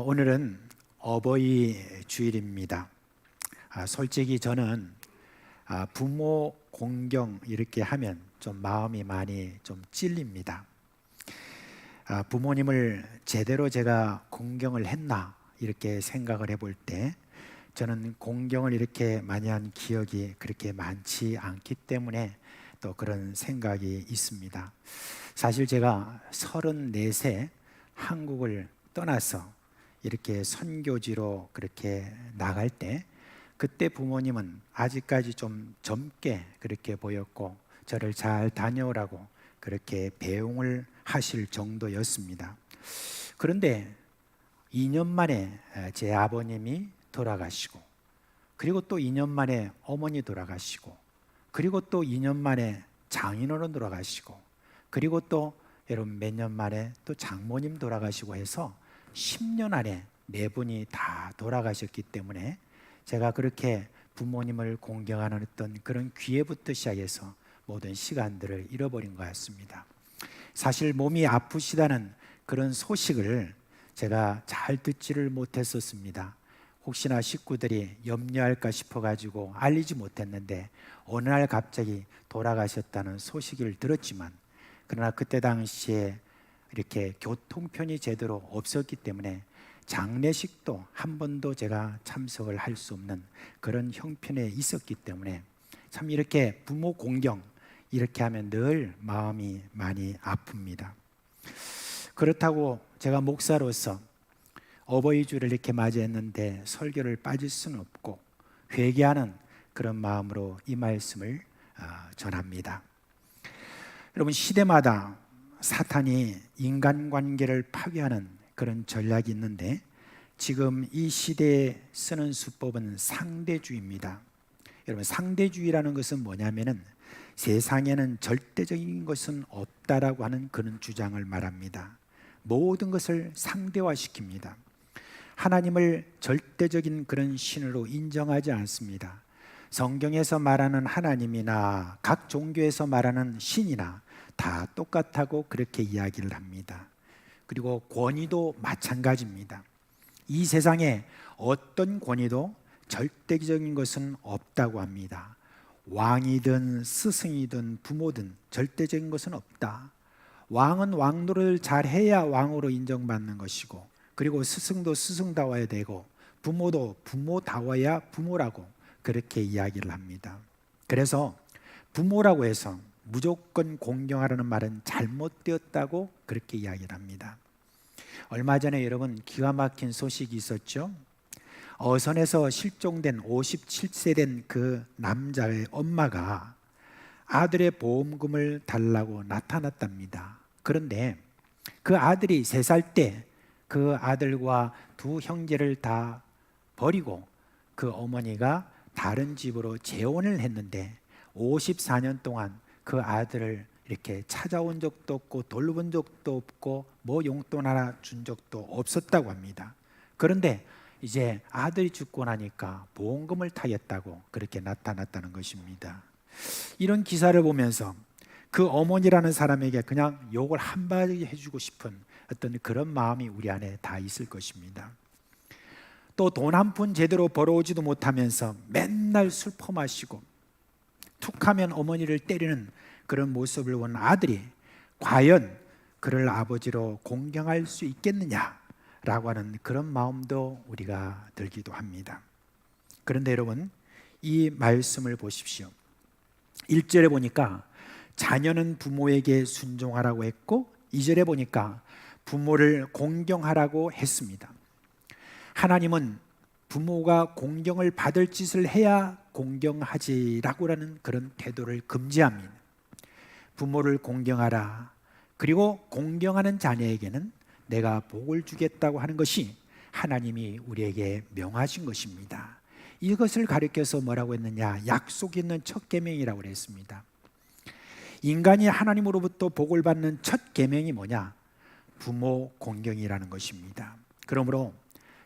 Speaker 6: 오늘은 어버이 주일입니다. 솔직히 저는 부모 공경 이렇게 하면 좀 마음이 많이 좀 찔립니다. 부모님을 제대로 제가 공경을 했나 이렇게 생각을 해볼 때 저는 공경을 이렇게 많이 한 기억이 그렇게 많지 않기 때문에 또 그런 생각이 있습니다. 사실 제가 34세 한국을 떠나서 이렇게 선교지로 그렇게 나갈 때 그때 부모님은 아직까지 좀 젊게 그렇게 보였고 저를 잘 다녀오라고 그렇게 배웅을 하실 정도였습니다. 그런데 2년 만에 제 아버님이 돌아가시고, 그리고 또 2년 만에 어머니 돌아가시고, 그리고 또 2년 만에 장인어른 돌아가시고, 그리고 또 여러분 몇 년 만에 또 장모님 돌아가시고 해서 10년 안에 4분이 다 돌아가셨기 때문에 제가 그렇게 부모님을 공경하는 어떤 그런 기회부터 시작해서 모든 시간들을 잃어버린 것 같습니다. 사실 몸이 아프시다는 그런 소식을 제가 잘 듣지를 못했었습니다. 혹시나 식구들이 염려할까 싶어가지고 알리지 못했는데 어느 날 갑자기 돌아가셨다는 소식을 들었지만, 그러나 그때 당시에 이렇게 교통편이 제대로 없었기 때문에 장례식도 한 번도 제가 참석을 할 수 없는 그런 형편에 있었기 때문에 참 이렇게 부모 공경 이렇게 하면 늘 마음이 많이 아픕니다. 그렇다고 제가 목사로서 어버이 주를 이렇게 맞이했는데 설교를 빠질 수는 없고 회개하는 그런 마음으로 이 말씀을 전합니다. 여러분, 시대마다 사탄이 인간관계를 파괴하는 그런 전략이 있는데 지금 이 시대에 쓰는 수법은 상대주의입니다. 여러분, 상대주의라는 것은 뭐냐면은 세상에는 절대적인 것은 없다라고 하는 그런 주장을 말합니다. 모든 것을 상대화시킵니다. 하나님을 절대적인 그런 신으로 인정하지 않습니다. 성경에서 말하는 하나님이나 각 종교에서 말하는 신이나 다 똑같다고 그렇게 이야기를 합니다. 그리고 권위도 마찬가지입니다. 이 세상에 어떤 권위도 절대적인 것은 없다고 합니다. 왕이든 스승이든 부모든 절대적인 것은 없다. 왕은 왕노를 잘해야 왕으로 인정받는 것이고, 그리고 스승도 스승다워야 되고 부모도 부모다워야 부모라고 그렇게 이야기를 합니다. 그래서 부모라고 해서 무조건 공경하라는 말은 잘못되었다고 그렇게 이야기를 합니다. 얼마 전에 여러분 기가 막힌 소식이 있었죠. 어선에서 실종된 57세 된 그 남자의 엄마가 아들의 보험금을 달라고 나타났답니다. 그런데 그 아들이 3살 때 그 아들과 두 형제를 다 버리고 그 어머니가 다른 집으로 재혼을 했는데 54년 동안 그 아들을 이렇게 찾아온 적도 없고 돌본 적도 없고 뭐 용돈 하나 준 적도 없었다고 합니다. 그런데 이제 아들이 죽고 나니까 보험금을 타겠다고 그렇게 나타났다는 것입니다. 이런 기사를 보면서 그 어머니라는 사람에게 그냥 욕을 한마디 해주고 싶은 어떤 그런 마음이 우리 안에 다 있을 것입니다. 또 돈 한 푼 제대로 벌어오지도 못하면서 맨날 술 퍼마시고 툭하면 어머니를 때리는 그런 모습을 본 아들이 과연 그를 아버지로 공경할 수 있겠느냐라고 하는 그런 마음도 우리가 들기도 합니다. 그런데 여러분, 이 말씀을 보십시오. 1절에 보니까 자녀는 부모에게 순종하라고 했고 2절에 보니까 부모를 공경하라고 했습니다. 하나님은 부모가 공경을 받을 짓을 해야 공경하지라고 하는 그런 태도를 금지합니다. 부모를 공경하라. 그리고 공경하는 자녀에게는 내가 복을 주겠다고 하는 것이 하나님이 우리에게 명하신 것입니다. 이것을 가리켜서 뭐라고 했느냐? 약속 있는 첫 계명이라고 그랬습니다. 인간이 하나님으로부터 복을 받는 첫 계명이 뭐냐? 부모 공경이라는 것입니다. 그러므로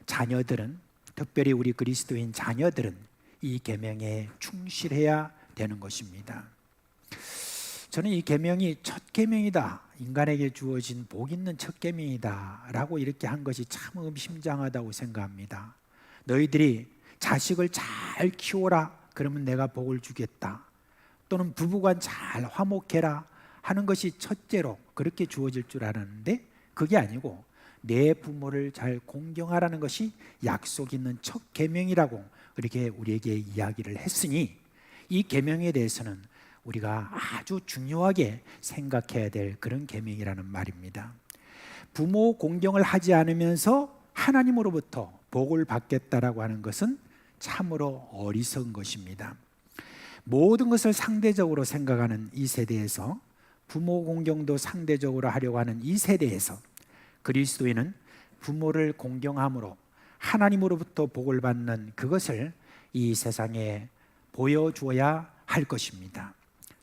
Speaker 6: 자녀들은, 특별히 우리 그리스도인 자녀들은 이 계명에 충실해야 되는 것입니다. 저는 이 계명이 첫 계명이다, 인간에게 주어진 복 있는 첫 계명이다 라고 이렇게 한 것이 참 의심장하다고 생각합니다. 너희들이 자식을 잘 키워라, 그러면 내가 복을 주겠다. 또는 부부간 잘 화목해라 하는 것이 첫째로 그렇게 주어질 줄 알았는데 그게 아니고 내 부모를 잘 공경하라는 것이 약속 있는 첫 계명이라고 이렇게 우리에게 이야기를 했으니 이 계명에 대해서는 우리가 아주 중요하게 생각해야 될 그런 계명이라는 말입니다. 부모 공경을 하지 않으면서 하나님으로부터 복을 받겠다라고 하는 것은 참으로 어리석은 것입니다. 모든 것을 상대적으로 생각하는 이 세대에서, 부모 공경도 상대적으로 하려고 하는 이 세대에서 그리스도인은 부모를 공경함으로 하나님으로부터 복을 받는 그것을 이 세상에 보여주어야 할 것입니다.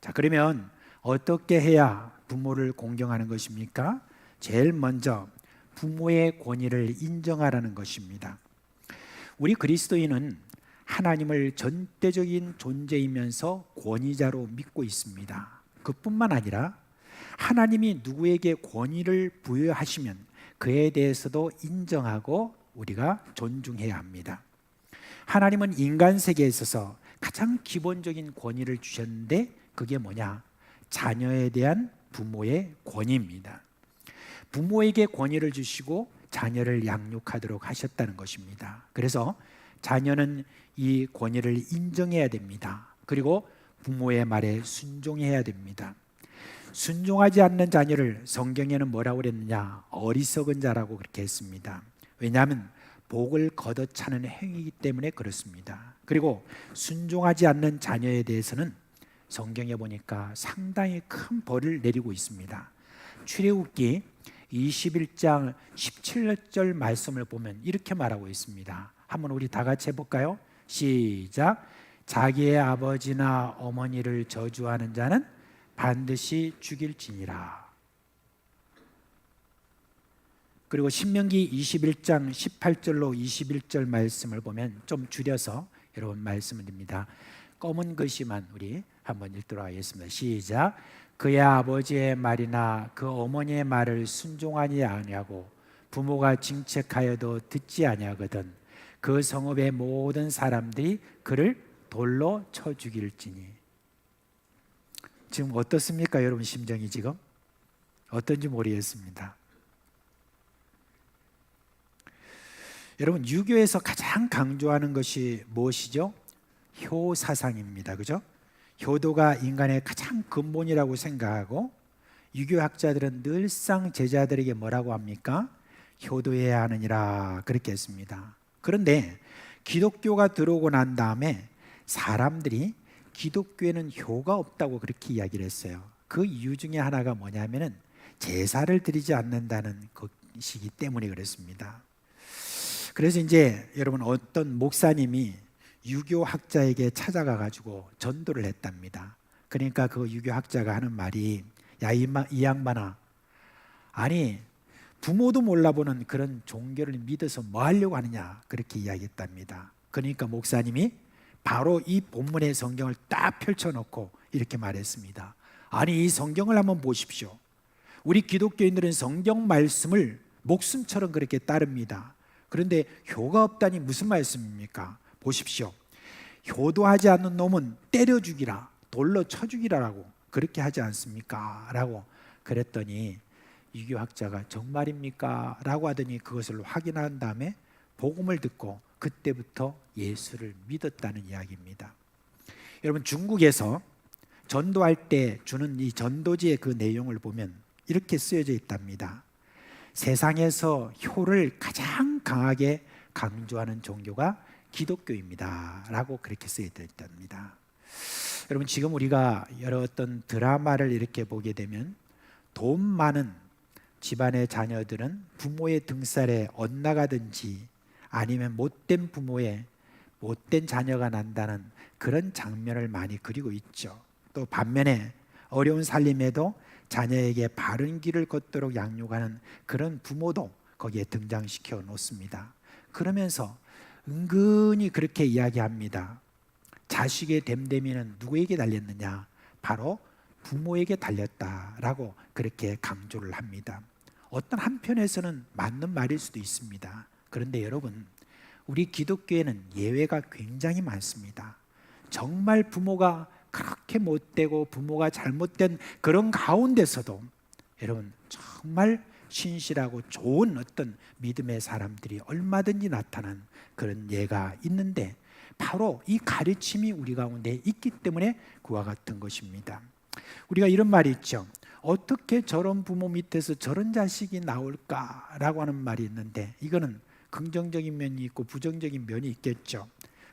Speaker 6: 자, 그러면 어떻게 해야 부모를 공경하는 것입니까? 제일 먼저 부모의 권위를 인정하라는 것입니다. 우리 그리스도인은 하나님을 전대적인 존재이면서 권위자로 믿고 있습니다. 그뿐만 아니라 하나님이 누구에게 권위를 부여하시면 그에 대해서도 인정하고 우리가 존중해야 합니다. 하나님은 인간 세계에 있어서 가장 기본적인 권위를 주셨는데 그게 뭐냐? 자녀에 대한 부모의 권위입니다. 부모에게 권위를 주시고 자녀를 양육하도록 하셨다는 것입니다. 그래서 자녀는 이 권위를 인정해야 됩니다. 그리고 부모의 말에 순종해야 됩니다. 순종하지 않는 자녀를 성경에는 뭐라고 그랬느냐? 어리석은 자라고 그렇게 했습니다. 왜냐하면 복을 걷어차는 행위이기 때문에 그렇습니다. 그리고 순종하지 않는 자녀에 대해서는 성경에 보니까 상당히 큰 벌을 내리고 있습니다. 출애굽기 21장 17절 말씀을 보면 이렇게 말하고 있습니다. 한번 우리 다 같이 해볼까요? 시작. 자기의 아버지나 어머니를 저주하는 자는 반드시 죽일지니라. 그리고 신명기 21장 18절로 21절 말씀을 보면 좀 줄여서 여러분 말씀을 드립니다. 검은 글씨만 우리 한번 읽도록 하겠습니다. 시작. 그의 아버지의 말이나 그 어머니의 말을 순종하지 아니하고 부모가 징책하여도 듣지 아니하거든 그 성읍의 모든 사람들이 그를 돌로 쳐 죽일지니. 지금 어떻습니까? 여러분 심정이 지금 어떤지 모르겠습니다. 여러분 유교에서 가장 강조하는 것이 무엇이죠? 효사상입니다. 그죠? 효도가 인간의 가장 근본이라고 생각하고 유교학자들은 늘상 제자들에게 뭐라고 합니까? 효도해야 하느니라 그렇게 했습니다. 그런데 기독교가 들어오고 난 다음에 사람들이 기독교에는 효가 없다고 그렇게 이야기를 했어요. 그 이유 중에 하나가 뭐냐면은 제사를 드리지 않는다는 것이기 때문에 그렇습니다. 그래서 이제 여러분 어떤 목사님이 유교학자에게 찾아가 가지고 전도를 했답니다. 그러니까 그 유교학자가 하는 말이 야, 이 양반아, 아니 부모도 몰라보는 그런 종교를 믿어서 뭐 하려고 하느냐 그렇게 이야기했답니다. 그러니까 목사님이 바로 이 본문의 성경을 딱 펼쳐놓고 이렇게 말했습니다. 아니 이 성경을 한번 보십시오. 우리 기독교인들은 성경 말씀을 목숨처럼 그렇게 따릅니다. 그런데 효가 없다니 무슨 말씀입니까? 보십시오. 효도하지 않는 놈은 때려 죽이라, 돌로 쳐 죽이라라고 그렇게 하지 않습니까? 라고 그랬더니 유교학자가 정말입니까? 라고 하더니 그것을 확인한 다음에 복음을 듣고 그때부터 예수를 믿었다는 이야기입니다. 여러분 중국에서 전도할 때 주는 이 전도지의 그 내용을 보면 이렇게 쓰여져 있답니다. 세상에서 효를 가장 강하게 강조하는 종교가 기독교입니다 라고 그렇게 쓰여 있답니다. 여러분, 지금 우리가 여러 어떤 드라마를 이렇게 보게 되면 돈 많은 집안의 자녀들은 부모의 등살에 엇나가든지 아니면 못된 부모의 못된 자녀가 난다는 그런 장면을 많이 그리고 있죠. 또 반면에 어려운 살림에도 자녀에게 바른 길을 걷도록 양육하는 그런 부모도 거기에 등장시켜 놓습니다. 그러면서 은근히 그렇게 이야기합니다. 자식의 됨됨이는 누구에게 달렸느냐? 바로 부모에게 달렸다라고 그렇게 강조를 합니다. 어떤 한편에서는 맞는 말일 수도 있습니다. 그런데 여러분, 우리 기독교에는 예외가 굉장히 많습니다. 정말 부모가 그렇게 못되고 부모가 잘못된 그런 가운데서도 여러분, 정말 신실하고 좋은 어떤 믿음의 사람들이 얼마든지 나타난 그런 예가 있는데, 바로 이 가르침이 우리 가운데 있기 때문에 그와 같은 것입니다. 우리가 이런 말이 있죠. 어떻게 저런 부모 밑에서 저런 자식이 나올까라고 하는 말이 있는데, 이거는 긍정적인 면이 있고 부정적인 면이 있겠죠.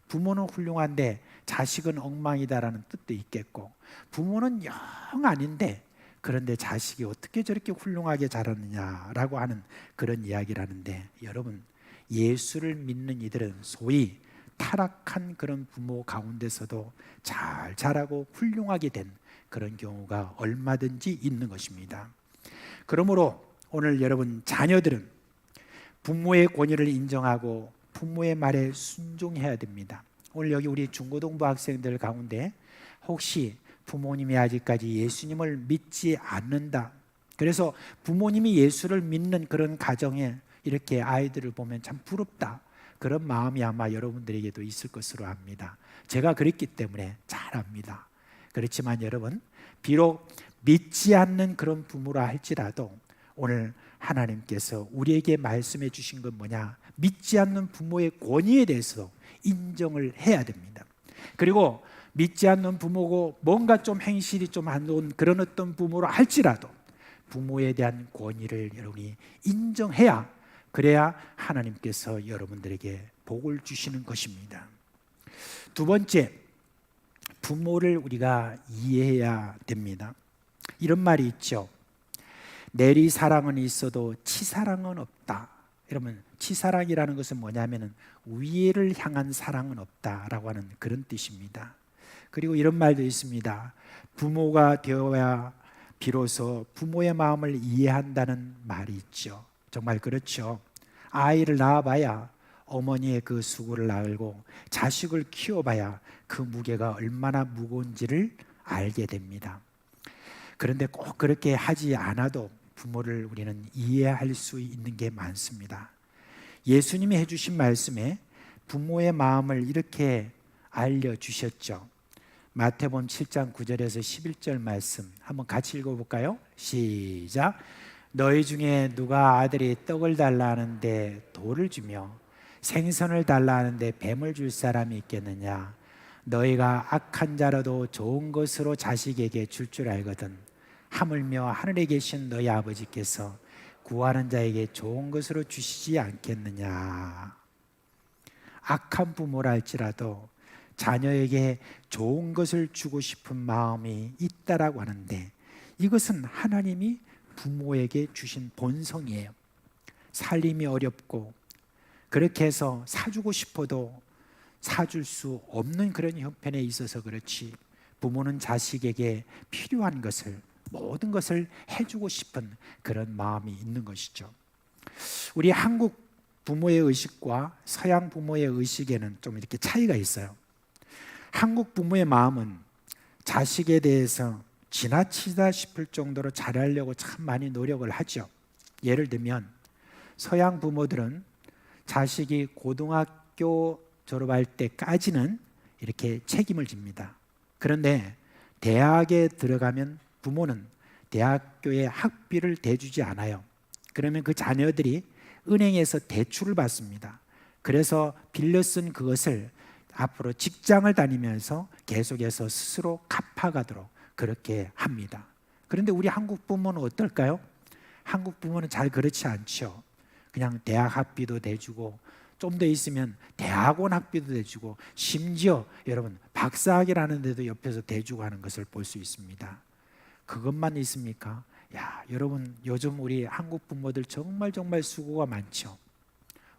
Speaker 6: 부모는 훌륭한데 자식은 엉망이다라는 뜻도 있겠고, 부모는 영 아닌데 그런데 자식이 어떻게 저렇게 훌륭하게 자랐느냐라고 하는 그런 이야기를 하는데, 여러분, 예수를 믿는 이들은 소위 타락한 그런 부모 가운데서도 잘 자라고 훌륭하게 된 그런 경우가 얼마든지 있는 것입니다. 그러므로 오늘 여러분, 자녀들은 부모의 권위를 인정하고 부모의 말에 순종해야 됩니다. 오늘 여기 우리 중고등부 학생들 가운데 혹시 부모님이 아직까지 예수님을 믿지 않는다, 그래서 부모님이 예수를 믿는 그런 가정에 이렇게 아이들을 보면 참 부럽다, 그런 마음이 아마 여러분들에게도 있을 것으로 압니다. 제가 그랬기 때문에 잘 압니다. 그렇지만 여러분, 비록 믿지 않는 그런 부모라 할지라도 오늘 하나님께서 우리에게 말씀해 주신 건 뭐냐? 믿지 않는 부모의 권위에 대해서 인정을 해야 됩니다. 그리고 믿지 않는 부모고 뭔가 좀 행실이 좀 안 좋은 그런 어떤 부모라 할지라도 부모에 대한 권위를 여러분이 인정해야, 그래야 하나님께서 여러분들에게 복을 주시는 것입니다. 두 번째, 부모를 우리가 이해해야 됩니다. 이런 말이 있죠. 내리사랑은 있어도 치사랑은 없다. 여러분, 치사랑이라는 것은 뭐냐면은 위를 향한 사랑은 없다라고 하는 그런 뜻입니다. 그리고 이런 말도 있습니다. 부모가 되어야 비로소 부모의 마음을 이해한다는 말이 있죠. 정말 그렇죠. 아이를 낳아봐야 어머니의 그 수고를 알고 자식을 키워봐야 그 무게가 얼마나 무거운지를 알게 됩니다. 그런데 꼭 그렇게 하지 않아도 부모를 우리는 이해할 수 있는 게 많습니다. 예수님이 해주신 말씀에 부모의 마음을 이렇게 알려주셨죠. 마태복음 7장 9절에서 11절 말씀 한번 같이 읽어볼까요? 시작. 너희 중에 누가 아들이 떡을 달라 하는데 돌을 주며 생선을 달라 하는데 뱀을 줄 사람이 있겠느냐? 너희가 악한 자라도 좋은 것으로 자식에게 줄 알거든 하물며 하늘에 계신 너희 아버지께서 구하는 자에게 좋은 것으로 주시지 않겠느냐? 악한 부모라 할지라도 자녀에게 좋은 것을 주고 싶은 마음이 있다라고 하는데, 이것은 하나님이 부모에게 주신 본성이에요. 살림이 어렵고 그렇게 해서 사주고 싶어도 사줄 수 없는 그런 형편에 있어서 그렇지, 부모는 자식에게 필요한 것을, 모든 것을 해주고 싶은 그런 마음이 있는 것이죠. 우리 한국 부모의 의식과 서양 부모의 의식에는 좀 이렇게 차이가 있어요. 한국 부모의 마음은 자식에 대해서 지나치다 싶을 정도로 잘하려고 참 많이 노력을 하죠. 예를 들면 서양 부모들은 자식이 고등학교 졸업할 때까지는 이렇게 책임을 집니다. 그런데 대학에 들어가면 부모는 대학교의 학비를 대주지 않아요. 그러면 그 자녀들이 은행에서 대출을 받습니다. 그래서 빌려 쓴 그것을 앞으로 직장을 다니면서 계속해서 스스로 갚아가도록 그렇게 합니다. 그런데 우리 한국 부모는 어떨까요? 한국 부모는 잘 그렇지 않죠. 그냥 대학 학비도 대주고 좀 더 있으면 대학원 학비도 대주고 심지어 여러분 박사학위를 하는데도 옆에서 대주고 하는 것을 볼 수 있습니다. 그것만 있습니까? 야, 여러분 요즘 우리 한국 부모들 정말 수고가 많죠.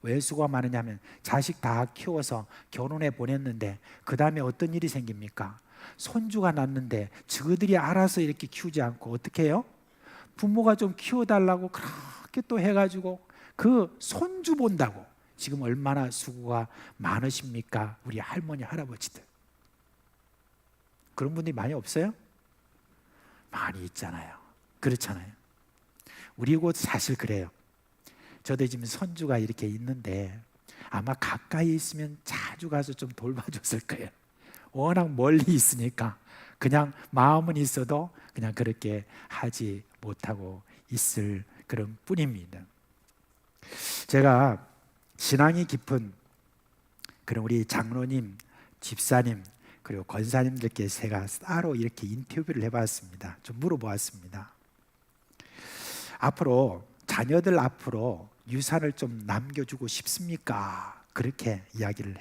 Speaker 6: 왜 수고가 많으냐면 자식 다 키워서 결혼해 보냈는데 그 다음에 어떤 일이 생깁니까? 손주가 났는데 저들이 알아서 이렇게 키우지 않고 어떻게 해요? 부모가 좀 키워달라고 그렇게 또 해가지고 그 손주 본다고 지금 얼마나 수고가 많으십니까? 우리 할머니 할아버지들. 그런 분들이 많이 없어요? 많이 있잖아요. 그렇잖아요. 우리 곳 사실 그래요. 저도 지금 손주가 이렇게 있는데 아마 가까이 있으면 자주 가서 좀 돌봐줬을 거예요. 워낙 멀리 있으니까 그냥 마음은 있어도 그냥 그렇게 하지 못하고 있을 그런 뿐입니다. 제가 신앙이 깊은 그런 우리 장로님, 집사님 그리고 권사님들께 제가 따로 이렇게 인터뷰를 해봤습니다. 좀 물어보았습니다. 앞으로 자녀들 앞으로 유산을 좀 남겨주고 싶습니까? 그렇게 이야기를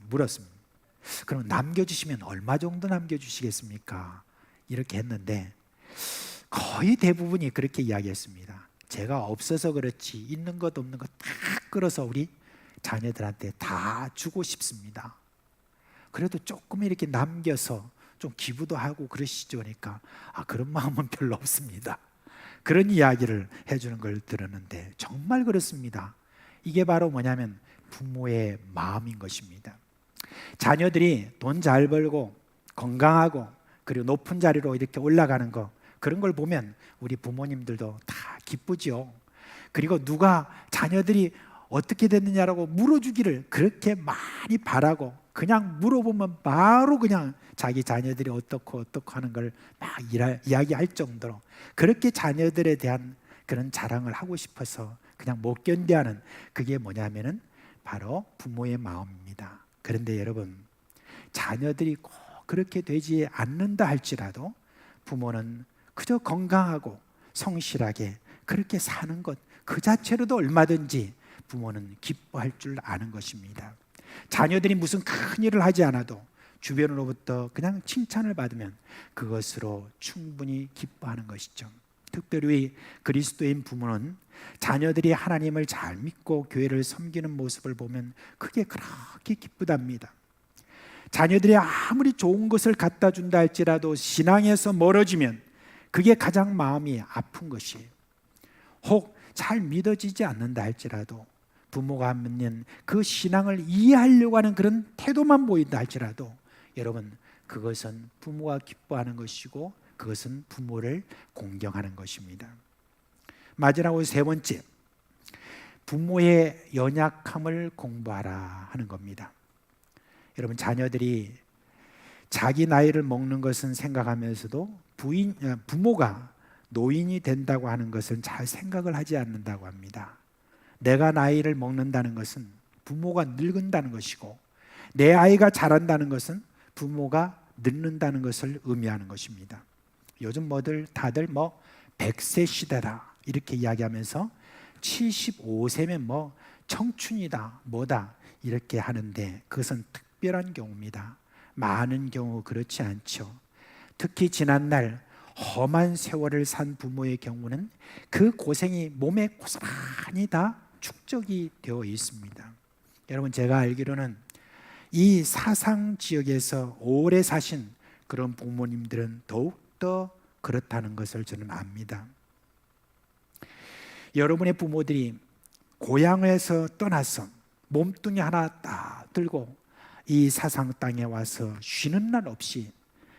Speaker 6: 물었습니다. 그럼 남겨주시면 얼마 정도 남겨주시겠습니까? 이렇게 했는데 거의 대부분이 그렇게 이야기했습니다. 제가 없어서 그렇지 있는 것 없는 것 다 끌어서 우리 자녀들한테 다 주고 싶습니다. 그래도 조금 이렇게 남겨서 좀 기부도 하고 그러시죠. 그러니까 그런 마음은 별로 없습니다. 그런 이야기를 해주는 걸 들었는데 정말 그렇습니다. 이게 바로 뭐냐면 부모의 마음인 것입니다. 자녀들이 돈 잘 벌고 건강하고 그리고 높은 자리로 이렇게 올라가는 거 그런 걸 보면 우리 부모님들도 다 기쁘죠. 그리고 누가 자녀들이 어떻게 됐느냐라고 물어주기를 그렇게 많이 바라고 그냥 물어보면 바로 그냥 자기 자녀들이 어떻고 하는 걸 막 이야기할 정도로 그렇게 자녀들에 대한 그런 자랑을 하고 싶어서 그냥 못 견뎌하는 그게 뭐냐면은 바로 부모의 마음입니다. 그런데 여러분 자녀들이 꼭 그렇게 되지 않는다 할지라도 부모는 그저 건강하고 성실하게 그렇게 사는 것 그 자체로도 얼마든지 부모는 기뻐할 줄 아는 것입니다. 자녀들이 무슨 큰 일을 하지 않아도 주변으로부터 그냥 칭찬을 받으면 그것으로 충분히 기뻐하는 것이죠. 특별히 그리스도인 부모는 자녀들이 하나님을 잘 믿고 교회를 섬기는 모습을 보면 그게 그렇게 기쁘답니다. 자녀들이 아무리 좋은 것을 갖다 준다 할지라도 신앙에서 멀어지면 그게 가장 마음이 아픈 것이에요. 혹 잘 믿어지지 않는다 할지라도 부모가 믿는 그 신앙을 이해하려고 하는 그런 태도만 보인다 할지라도 여러분 그것은 부모가 기뻐하는 것이고 그것은 부모를 공경하는 것입니다. 마지막으로 세 번째, 부모의 연약함을 공부하라 하는 겁니다. 여러분 자녀들이 자기 나이를 먹는 것은 생각하면서도 부모가 노인이 된다고 하는 것은 잘 생각을 하지 않는다고 합니다. 내가 나이를 먹는다는 것은 부모가 늙는다는 것이고 내 아이가 자란다는 것은 부모가 늙는다는 것을 의미하는 것입니다. 요즘 다들 100세 시대다 이렇게 이야기하면서 75세면 청춘이다 뭐다 이렇게 하는데 그것은 특별한 경우입니다. 많은 경우 그렇지 않죠. 특히 지난날 험한 세월을 산 부모의 경우는 그 고생이 몸에 고스란히 다 축적이 되어 있습니다. 여러분 제가 알기로는 이 사상 지역에서 오래 사신 그런 부모님들은 더욱더 그렇다는 것을 저는 압니다. 여러분의 부모들이 고향에서 떠나서 몸뚱이 하나 딱 들고 이 사상 땅에 와서 쉬는 날 없이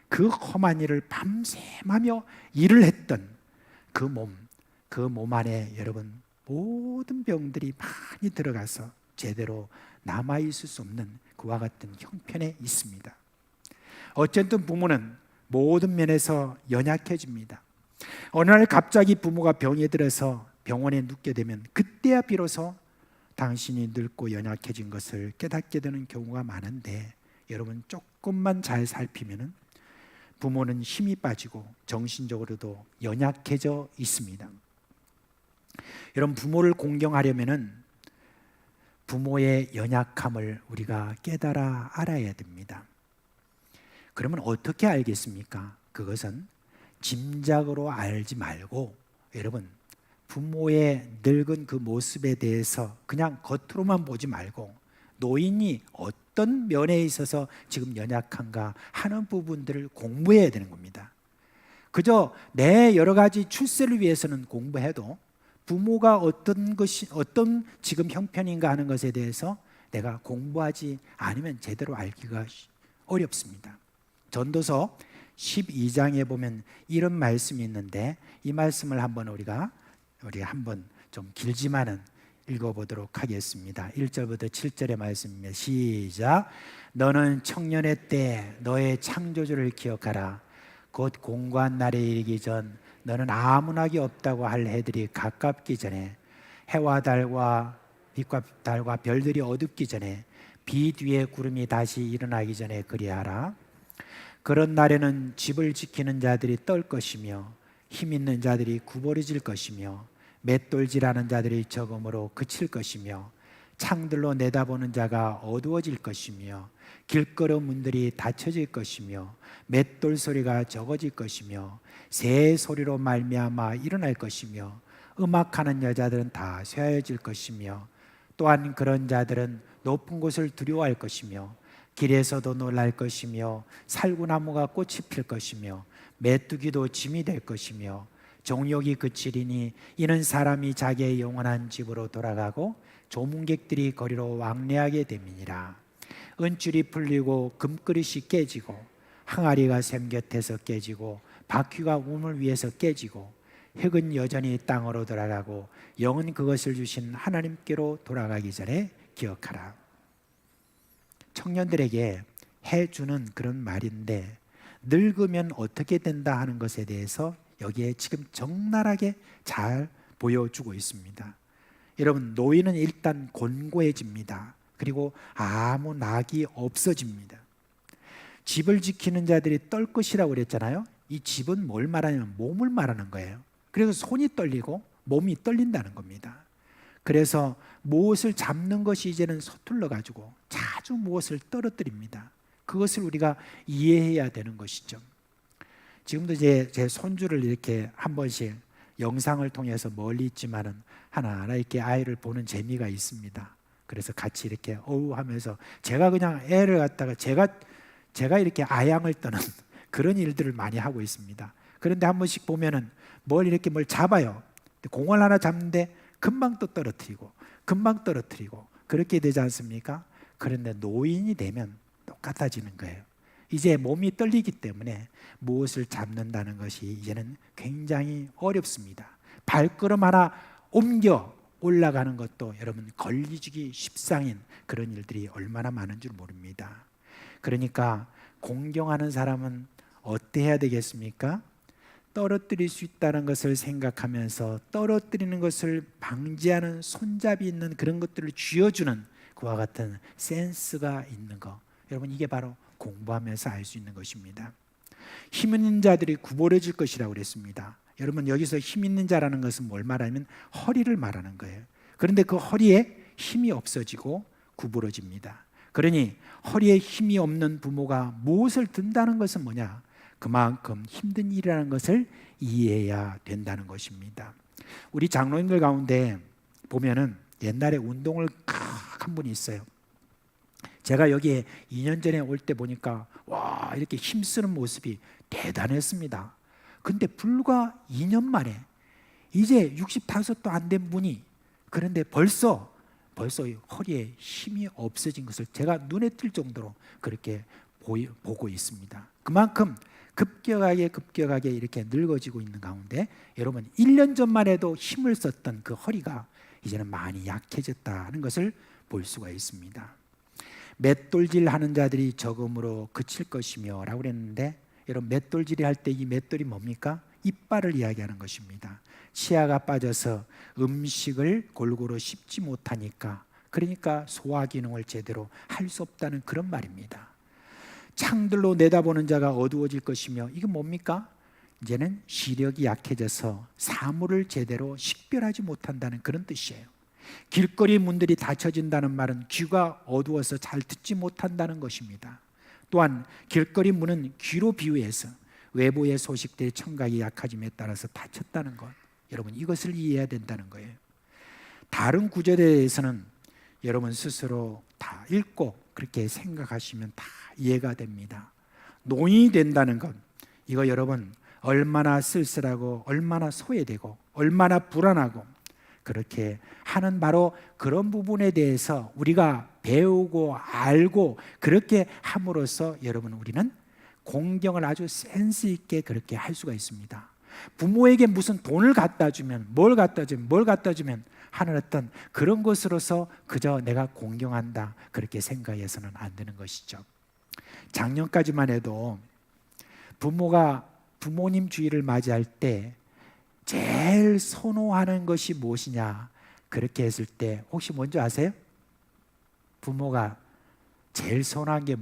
Speaker 6: 그 험한 일을 밤샘하며 일을 했던 그 몸 안에 여러분 모든 병들이 많이 들어가서 제대로 남아있을 수 없는 그와 같은 형편에 있습니다. 어쨌든 부모는 모든 면에서 연약해집니다. 어느 날 갑자기 부모가 병에 들어서 병원에 눕게 되면 그때야 비로소 당신이 늙고 연약해진 것을 깨닫게 되는 경우가 많은데 여러분 조금만 잘 살피면 부모는 힘이 빠지고 정신적으로도 연약해져 있습니다. 여러분 부모를 공경하려면은 부모의 연약함을 우리가 깨달아 알아야 됩니다. 그러면 어떻게 알겠습니까? 그것은 짐작으로 알지 말고 여러분 부모의 늙은 그 모습에 대해서 그냥 겉으로만 보지 말고 노인이 어떤 면에 있어서 지금 연약한가 하는 부분들을 공부해야 되는 겁니다. 그저 내 여러 가지 출세를 위해서는 공부해도 부모가 어떤 지금 형편인가 하는 것에 대해서 내가 공부하지 않으면 제대로 알기가 어렵습니다. 전도서 12장에 보면 이런 말씀이 있는데 이 말씀을 한번 우리가 한번 좀 길지만은 읽어보도록 하겠습니다. 1절부터 7절의 말씀입니다. 시작. 너는 청년의 때 너의 창조주를 기억하라. 곧 공고한 날에 이르기 전 너는 아무 낙이 없다고 할 해들이 가깝기 전에 해와 달과 빛과 달과 별들이 어둡기 전에 비 뒤에 구름이 다시 일어나기 전에 그리하라. 그런 날에는 집을 지키는 자들이 떨 것이며 힘 있는 자들이 구부러질 것이며 맷돌질하는 자들이 적음으로 그칠 것이며 창들로 내다보는 자가 어두워질 것이며 길거리 문들이 닫혀질 것이며 맷돌 소리가 적어질 것이며 새 소리로 말미암아 일어날 것이며 음악하는 여자들은 다 쇠하여질 것이며 또한 그런 자들은 높은 곳을 두려워할 것이며 길에서도 놀랄 것이며 살구나무가 꽃이 필 것이며 메뚜기도 짐이 될 것이며 정욕이 그치리니 이는 사람이 자기의 영원한 집으로 돌아가고 조문객들이 거리로 왕래하게 됨이니라. 은줄이 풀리고 금그릇이 깨지고 항아리가 샘 곁에서 깨지고 바퀴가 우물 위에서 깨지고 흙은 여전히 땅으로 돌아가고 영은 그것을 주신 하나님께로 돌아가기 전에 기억하라. 청년들에게 해주는 그런 말인데 늙으면 어떻게 된다 하는 것에 대해서 여기에 지금 적나라하게 잘 보여주고 있습니다. 여러분 노인은 일단 곤고해집니다. 그리고 아무 낙이 없어집니다. 집을 지키는 자들이 떨 것이라고 그랬잖아요. 이 집은 뭘 말하냐면 몸을 말하는 거예요. 그래서 손이 떨리고 몸이 떨린다는 겁니다. 그래서 무엇을 잡는 것이 이제는 서툴러 가지고 자주 무엇을 떨어뜨립니다. 그것을 우리가 이해해야 되는 것이죠. 지금도 제 손주를 이렇게 한 번씩 영상을 통해서 멀리 있지만은 하나하나 이렇게 아이를 보는 재미가 있습니다. 그래서 같이 이렇게 어우 하면서 제가 그냥 애를 갖다가 제가 이렇게 아양을 떠는 그런 일들을 많이 하고 있습니다. 그런데 한 번씩 보면은 뭘 잡아요. 공을 하나 잡는데 금방 또 떨어뜨리고 금방 떨어뜨리고 그렇게 되지 않습니까? 그런데 노인이 되면 똑같아지는 거예요. 이제 몸이 떨리기 때문에 무엇을 잡는다는 것이 이제는 굉장히 어렵습니다. 발걸음 하나 옮겨 올라가는 것도 여러분 걸리기 십상인 그런 일들이 얼마나 많은 줄 모릅니다. 그러니까 공경하는 사람은 어때야 되겠습니까? 떨어뜨릴 수 있다는 것을 생각하면서 떨어뜨리는 것을 방지하는 손잡이 있는 그런 것들을 쥐어주는 그와 같은 센스가 있는 것. 여러분 이게 바로 공부하면서 알 수 있는 것입니다. 힘 있는 자들이 구부러질 것이라고 그랬습니다. 여러분 여기서 힘 있는 자라는 것은 뭘 말하면 허리를 말하는 거예요. 그런데 그 허리에 힘이 없어지고 구부러집니다. 그러니 허리에 힘이 없는 부모가 무엇을 든다는 것은 뭐냐? 그만큼 힘든 일이라는 것을 이해해야 된다는 것입니다. 우리 장로님들 가운데 보면은 옛날에 운동을 한 분이 있어요. 제가 여기에 2년 전에 올 때 보니까 와 이렇게 힘쓰는 모습이 대단했습니다. 근데 불과 2년 만에 이제 65도 안 된 분이 그런데 벌써 허리에 힘이 없어진 것을 제가 눈에 띌 정도로 그렇게 보고 있습니다. 그만큼 급격하게 이렇게 늙어지고 있는 가운데 여러분 1년 전만 해도 힘을 썼던 그 허리가 이제는 많이 약해졌다는 것을 볼 수가 있습니다. 맷돌질 하는 자들이 적음으로 그칠 것이며 라고 그랬는데 여러분 맷돌질이 할 때 이 맷돌이 뭡니까? 이빨을 이야기하는 것입니다. 치아가 빠져서 음식을 골고루 씹지 못하니까 그러니까 소화 기능을 제대로 할 수 없다는 그런 말입니다. 창들로 내다보는 자가 어두워질 것이며 이게 뭡니까? 이제는 시력이 약해져서 사물을 제대로 식별하지 못한다는 그런 뜻이에요. 길거리 문들이 닫혀진다는 말은 귀가 어두워서 잘 듣지 못한다는 것입니다. 또한 길거리 문은 귀로 비유해서 외부의 소식들의 청각이 약해짐에 따라서 닫혔다는 것, 여러분 이것을 이해해야 된다는 거예요. 다른 구절에서는 여러분 스스로 다 읽고 그렇게 생각하시면 다 이해가 됩니다. 노인이 된다는 것, 이거 여러분 얼마나 쓸쓸하고 얼마나 소외되고 얼마나 불안하고 그렇게 하는 바로 그런 부분에 대해서 우리가 배우고 알고 그렇게 함으로써 여러분 우리는 공경을 아주 센스 있게 그렇게 할 수가 있습니다. 부모에게 무슨 돈을 갖다 주면 뭘 갖다 주면 하는 어떤 그런 것으로서 그저 내가 공경한다 그렇게 생각해서는 안 되는 것이죠. 작년까지만 해도 부모가 부모님 주일을 맞이할 때 제일 선호하는 것이 무엇이냐 그렇게 했을 때 혹시 뭔지 아세요? 부모가 제일 선호한 게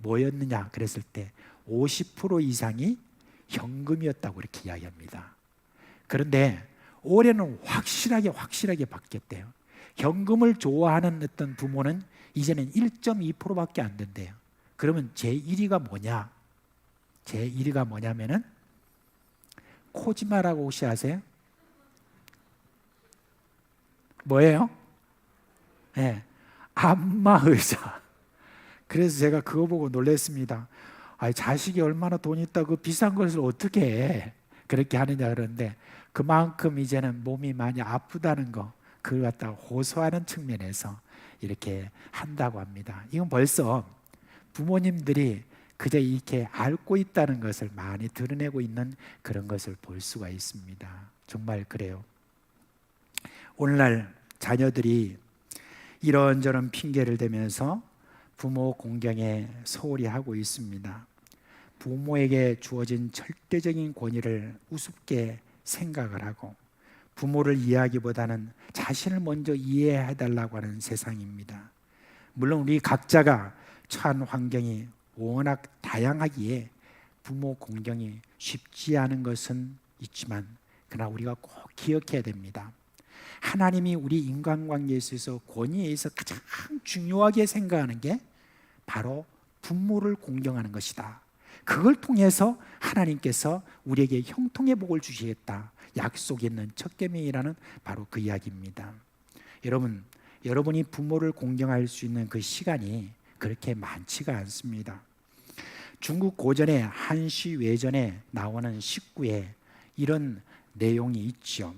Speaker 6: 뭐였느냐 그랬을 때 50% 이상이 현금이었다고 이렇게 이야기합니다. 그런데 올해는 확실하게 바뀌었대요. 현금을 좋아하는 어떤 부모는 이제는 1.2%밖에 안 된대요. 그러면 제1위가 뭐냐? 제1위가 뭐냐면은 코지마라고 혹시 아세요? 뭐예요? 네, 안마의자. 그래서 제가 그거 보고 놀랐습니다. 아니, 자식이 얼마나 돈 있다고 그 비싼 것을 어떻게 해? 그렇게 하느냐 그러는데 그만큼 이제는 몸이 많이 아프다는 거 그걸 갖다가 호소하는 측면에서 이렇게 한다고 합니다. 이건 벌써 부모님들이 그저 이렇게 앓고 있다는 것을 많이 드러내고 있는 그런 것을 볼 수가 있습니다. 정말 그래요. 오늘날 자녀들이 이런저런 핑계를 대면서 부모 공경에 소홀히 하고 있습니다. 부모에게 주어진 절대적인 권위를 우습게 생각을 하고 부모를 이해하기보다는 자신을 먼저 이해해달라고 하는 세상입니다. 물론 우리 각자가 처한 환경이 워낙 다양하기에 부모 공경이 쉽지 않은 것은 있지만 그러나 우리가 꼭 기억해야 됩니다. 하나님이 우리 인간관계에 있어서 권위에 있어서 가장 중요하게 생각하는 게 바로 부모를 공경하는 것이다. 그걸 통해서 하나님께서 우리에게 형통의 복을 주시겠다 약속이 있는 첫 계명이라는 바로 그 이야기입니다. 여러분, 여러분이 부모를 공경할 수 있는 그 시간이 그렇게 많지가 않습니다. 중국 고전의 한시 외전에 나오는 식구에 이런 내용이 있죠.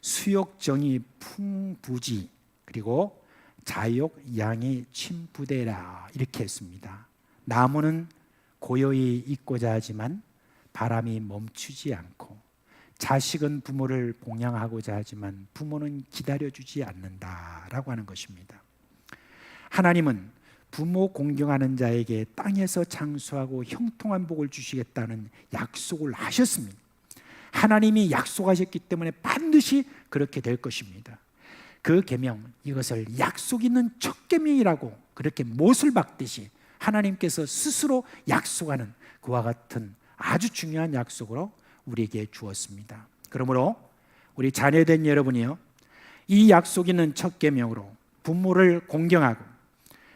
Speaker 6: 수욕정이 풍부지 그리고 자욕 양이 침부대라 이렇게 했습니다. 나무는 고요히 있고자 하지만 바람이 멈추지 않고 자식은 부모를 봉양하고자 하지만 부모는 기다려주지 않는다라고 하는 것입니다. 하나님은 부모 공경하는 자에게 땅에서 장수하고 형통한 복을 주시겠다는 약속을 하셨습니다. 하나님이 약속하셨기 때문에 반드시 그렇게 될 것입니다. 그 계명, 이것을 약속 있는 첫 계명이라고 그렇게 못을 박듯이 하나님께서 스스로 약속하는 그와 같은 아주 중요한 약속으로 우리에게 주었습니다. 그러므로 우리 자녀된 여러분이요, 이 약속 있는 첫 계명으로 부모를 공경하고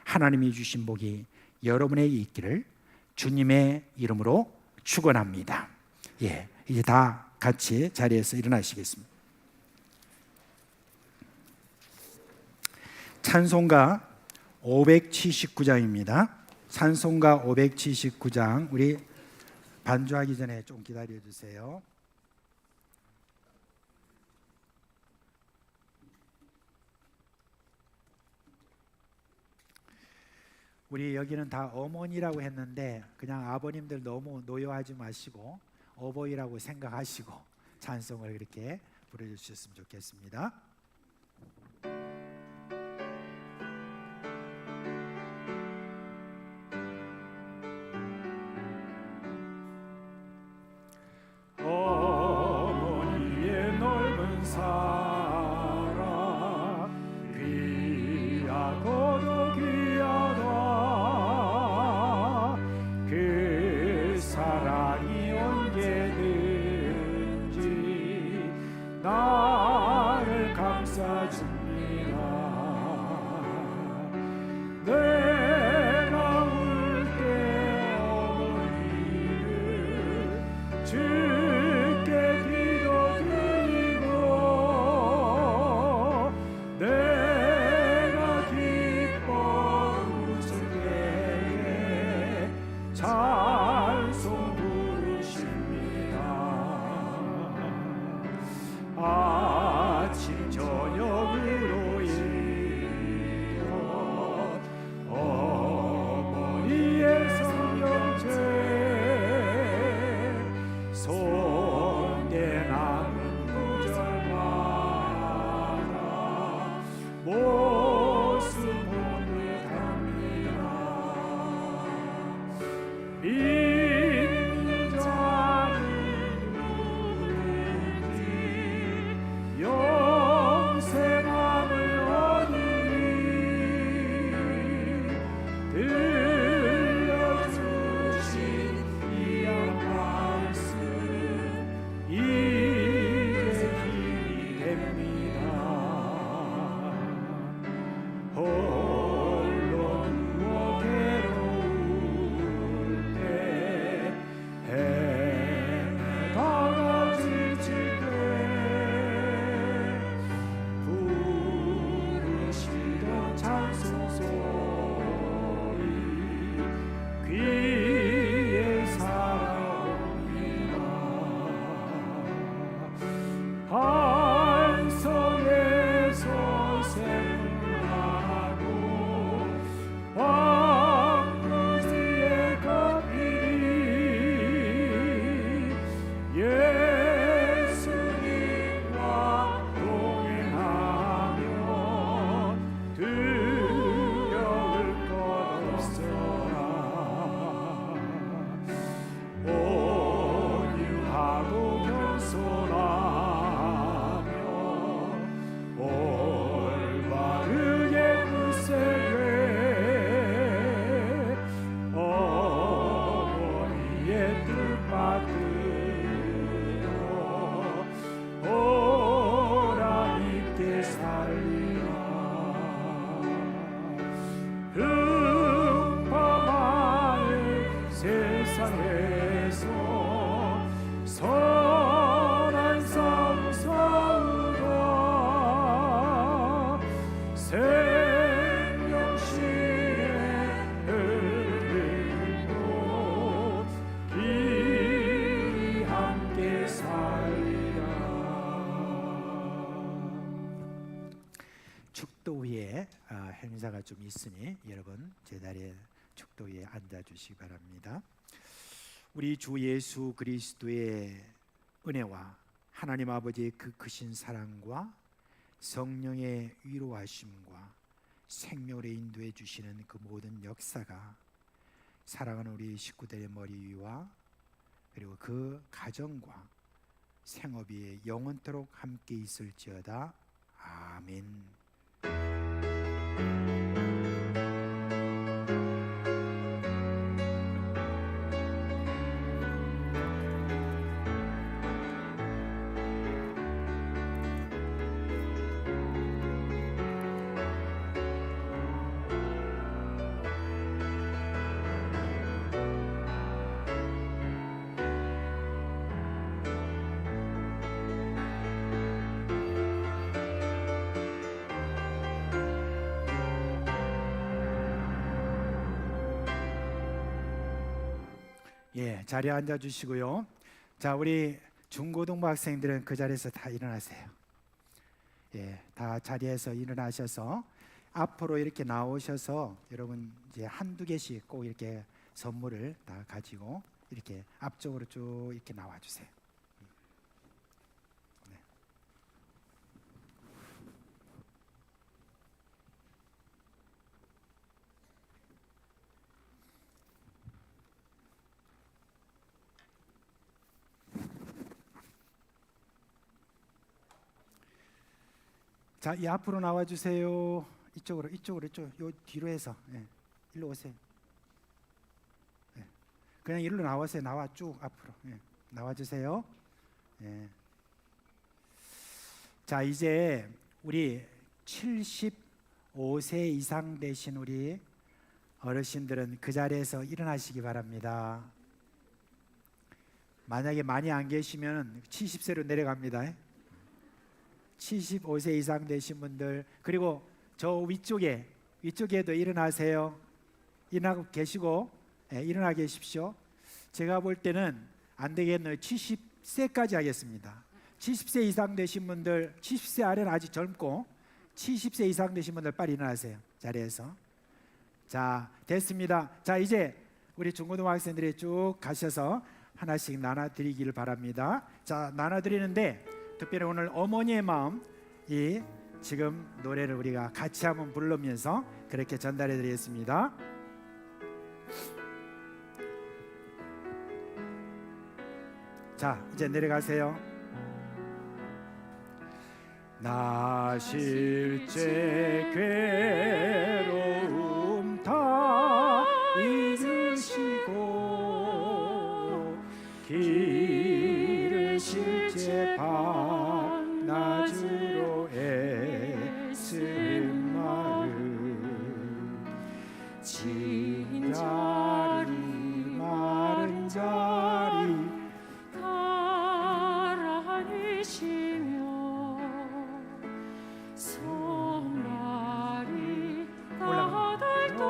Speaker 6: 하나님이 주신 복이 여러분에게 있기를 주님의 이름으로 축원합니다. 예, 이제 다 같이 자리에서 일어나시겠습니다. 찬송가 579장입니다. 찬송가 579장 우리 반주하기 전에 좀 기다려 주세요. 우리 여기는 다 어머니라고 했는데 그냥 아버님들 너무 노여하지 마시고 어버이라고 생각하시고 찬송을 이렇게 부르주셨으면 좋겠습니다.
Speaker 4: 어머니의 넓은 사랑 귀하고도 귀하다. 그 사랑이 언제든지 나를
Speaker 6: 찬송 부르십니다. 아침 저녁으로 일던 어머니의 성경책 손에 남은 구절마다 모습 보듯 합니다. 믿는 자는 누구든지 영생함을 얻으리. 들려주신 이한 말씀 이제 힘이 됩니다. 홀로 누워 괴로울 때 헤매다가 지칠 때 부르시던 찬송 소리 귀에 살아옵니다. 반석에서 생각하고 황무지의 거리니 예수님과 동행하며 두려울 것 없어라. 온유하고 겸손하며 올바르게 굳세게 어머니의 뜻 받들어 보람있게 살리라. 흠파마의 세상에서 선한 삶 싸우다 생명실에 흘리고 길이 함께 살리라. 축도 위에 행사가 좀 있으니 여러분 제자리에 축도 위에 앉아주시기 바랍니다. 우리 주 예수 그리스도의 은혜와 하나님 아버지의 그 크신 사랑과 성령의 위로하심과 생명을 인도해 주시는 그 모든 역사가 사랑하는 우리 식구들의 머리 위와 그리고 그 가정과 생업이 영원토록 함께 있을지어다. 아멘. 예, 자리에 앉아 주시고요. 자, 우리 중고등부 학생들은 그 자리에서 다 일어나세요. 예, 다 자리에서 일어나셔서 앞으로 이렇게 나오셔서 여러분 이제 한두 개씩 꼭 이렇게 선물을 다 가지고 이렇게 앞쪽으로 쭉 이렇게 나와 주세요. 네. 자, 이 앞으로 나와 주세요. 이쪽 요 뒤로 해서 일로 오세요. 그냥 일로 나와세요. 나와 쭉 앞으로 나와 주세요. 자, 이제 우리 75세 이상 되신 우리 어르신들은 그 자리에서 일어나시기 바랍니다. 만약에 많이 안 계시면 70세로 내려갑니다. 75세 이상 되신 분들, 그리고 저 위쪽에도 일어나세요. 일어나고 계시고 일어나 계십시오. 제가 볼 때는 안 되겠네요. 70세까지 하겠습니다. 70세 이상 되신 분들, 70세 아래는 아직 젊고 70세 이상 되신 분들 빨리 일어나세요. 자리에서. 자, 됐습니다. 자, 이제 우리 중고등학생들이 쭉 가셔서 하나씩 나눠드리기를 바랍니다. 자, 나눠드리는데 특별히 오늘 어머니의 마음, 이 지금 노래를 우리가 같이 한번 부르면서 그렇게 전달해 드리겠습니다. 자, 이제 내려가세요. 나 실제 괴로움 다 잊으시고 길을 실제 밤낮으로 애쓰는 마음 진 자리 마른 자리
Speaker 8: 가라앉으시며 손발이 닿을도록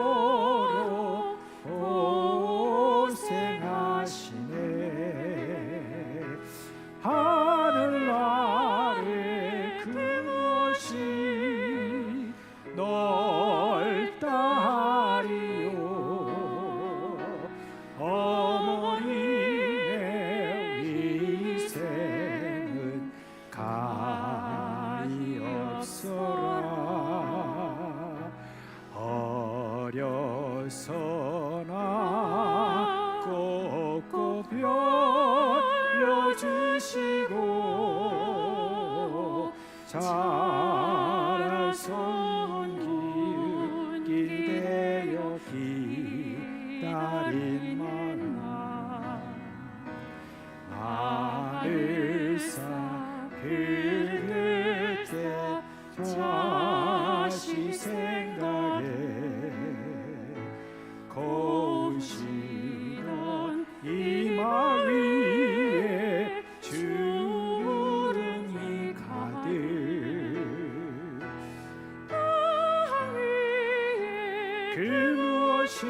Speaker 6: 고생하시네. 하늘 아래 그것이 넓다리요. 어머니의 위생은 가히 없어라. 어려서나 꼭꼭 빌려주시고 자랄 손길 기대어 기다린 만나 하늘사 그 끝에 다시 생각해 고우시던 이마 위에 주름이 가득 땅 위에 그 무엇이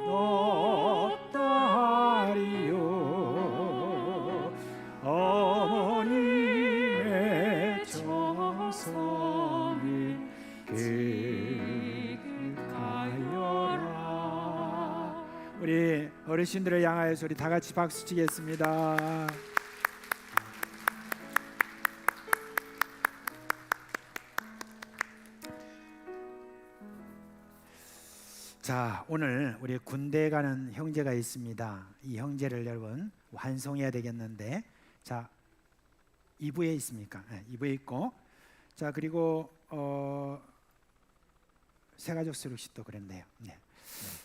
Speaker 6: 높다리요. 어머님의 정성은 가여라. 우리 어르신들을 향하여서 우리 다 같이 박수 치겠습니다. 자, 오늘 우리 군대 가는 형제가 있습니다. 이 형제를 여러분 환송해야 되겠는데, 자, 2부에 있습니까? 네, 2부에 있고, 자, 그리고 새가족 수록식도 그랬네요. 네.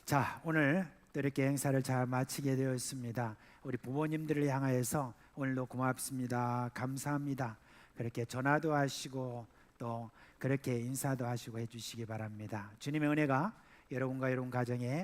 Speaker 6: 자, 오늘 또 이렇게 행사를 잘 마치게 되었습니다. 우리 부모님들을 향하여서 오늘도 고맙습니다, 감사합니다, 그렇게 전화도 하시고 또 그렇게 인사도 하시고 해주시기 바랍니다. 주님의 은혜가 여러분과 여러분 가정에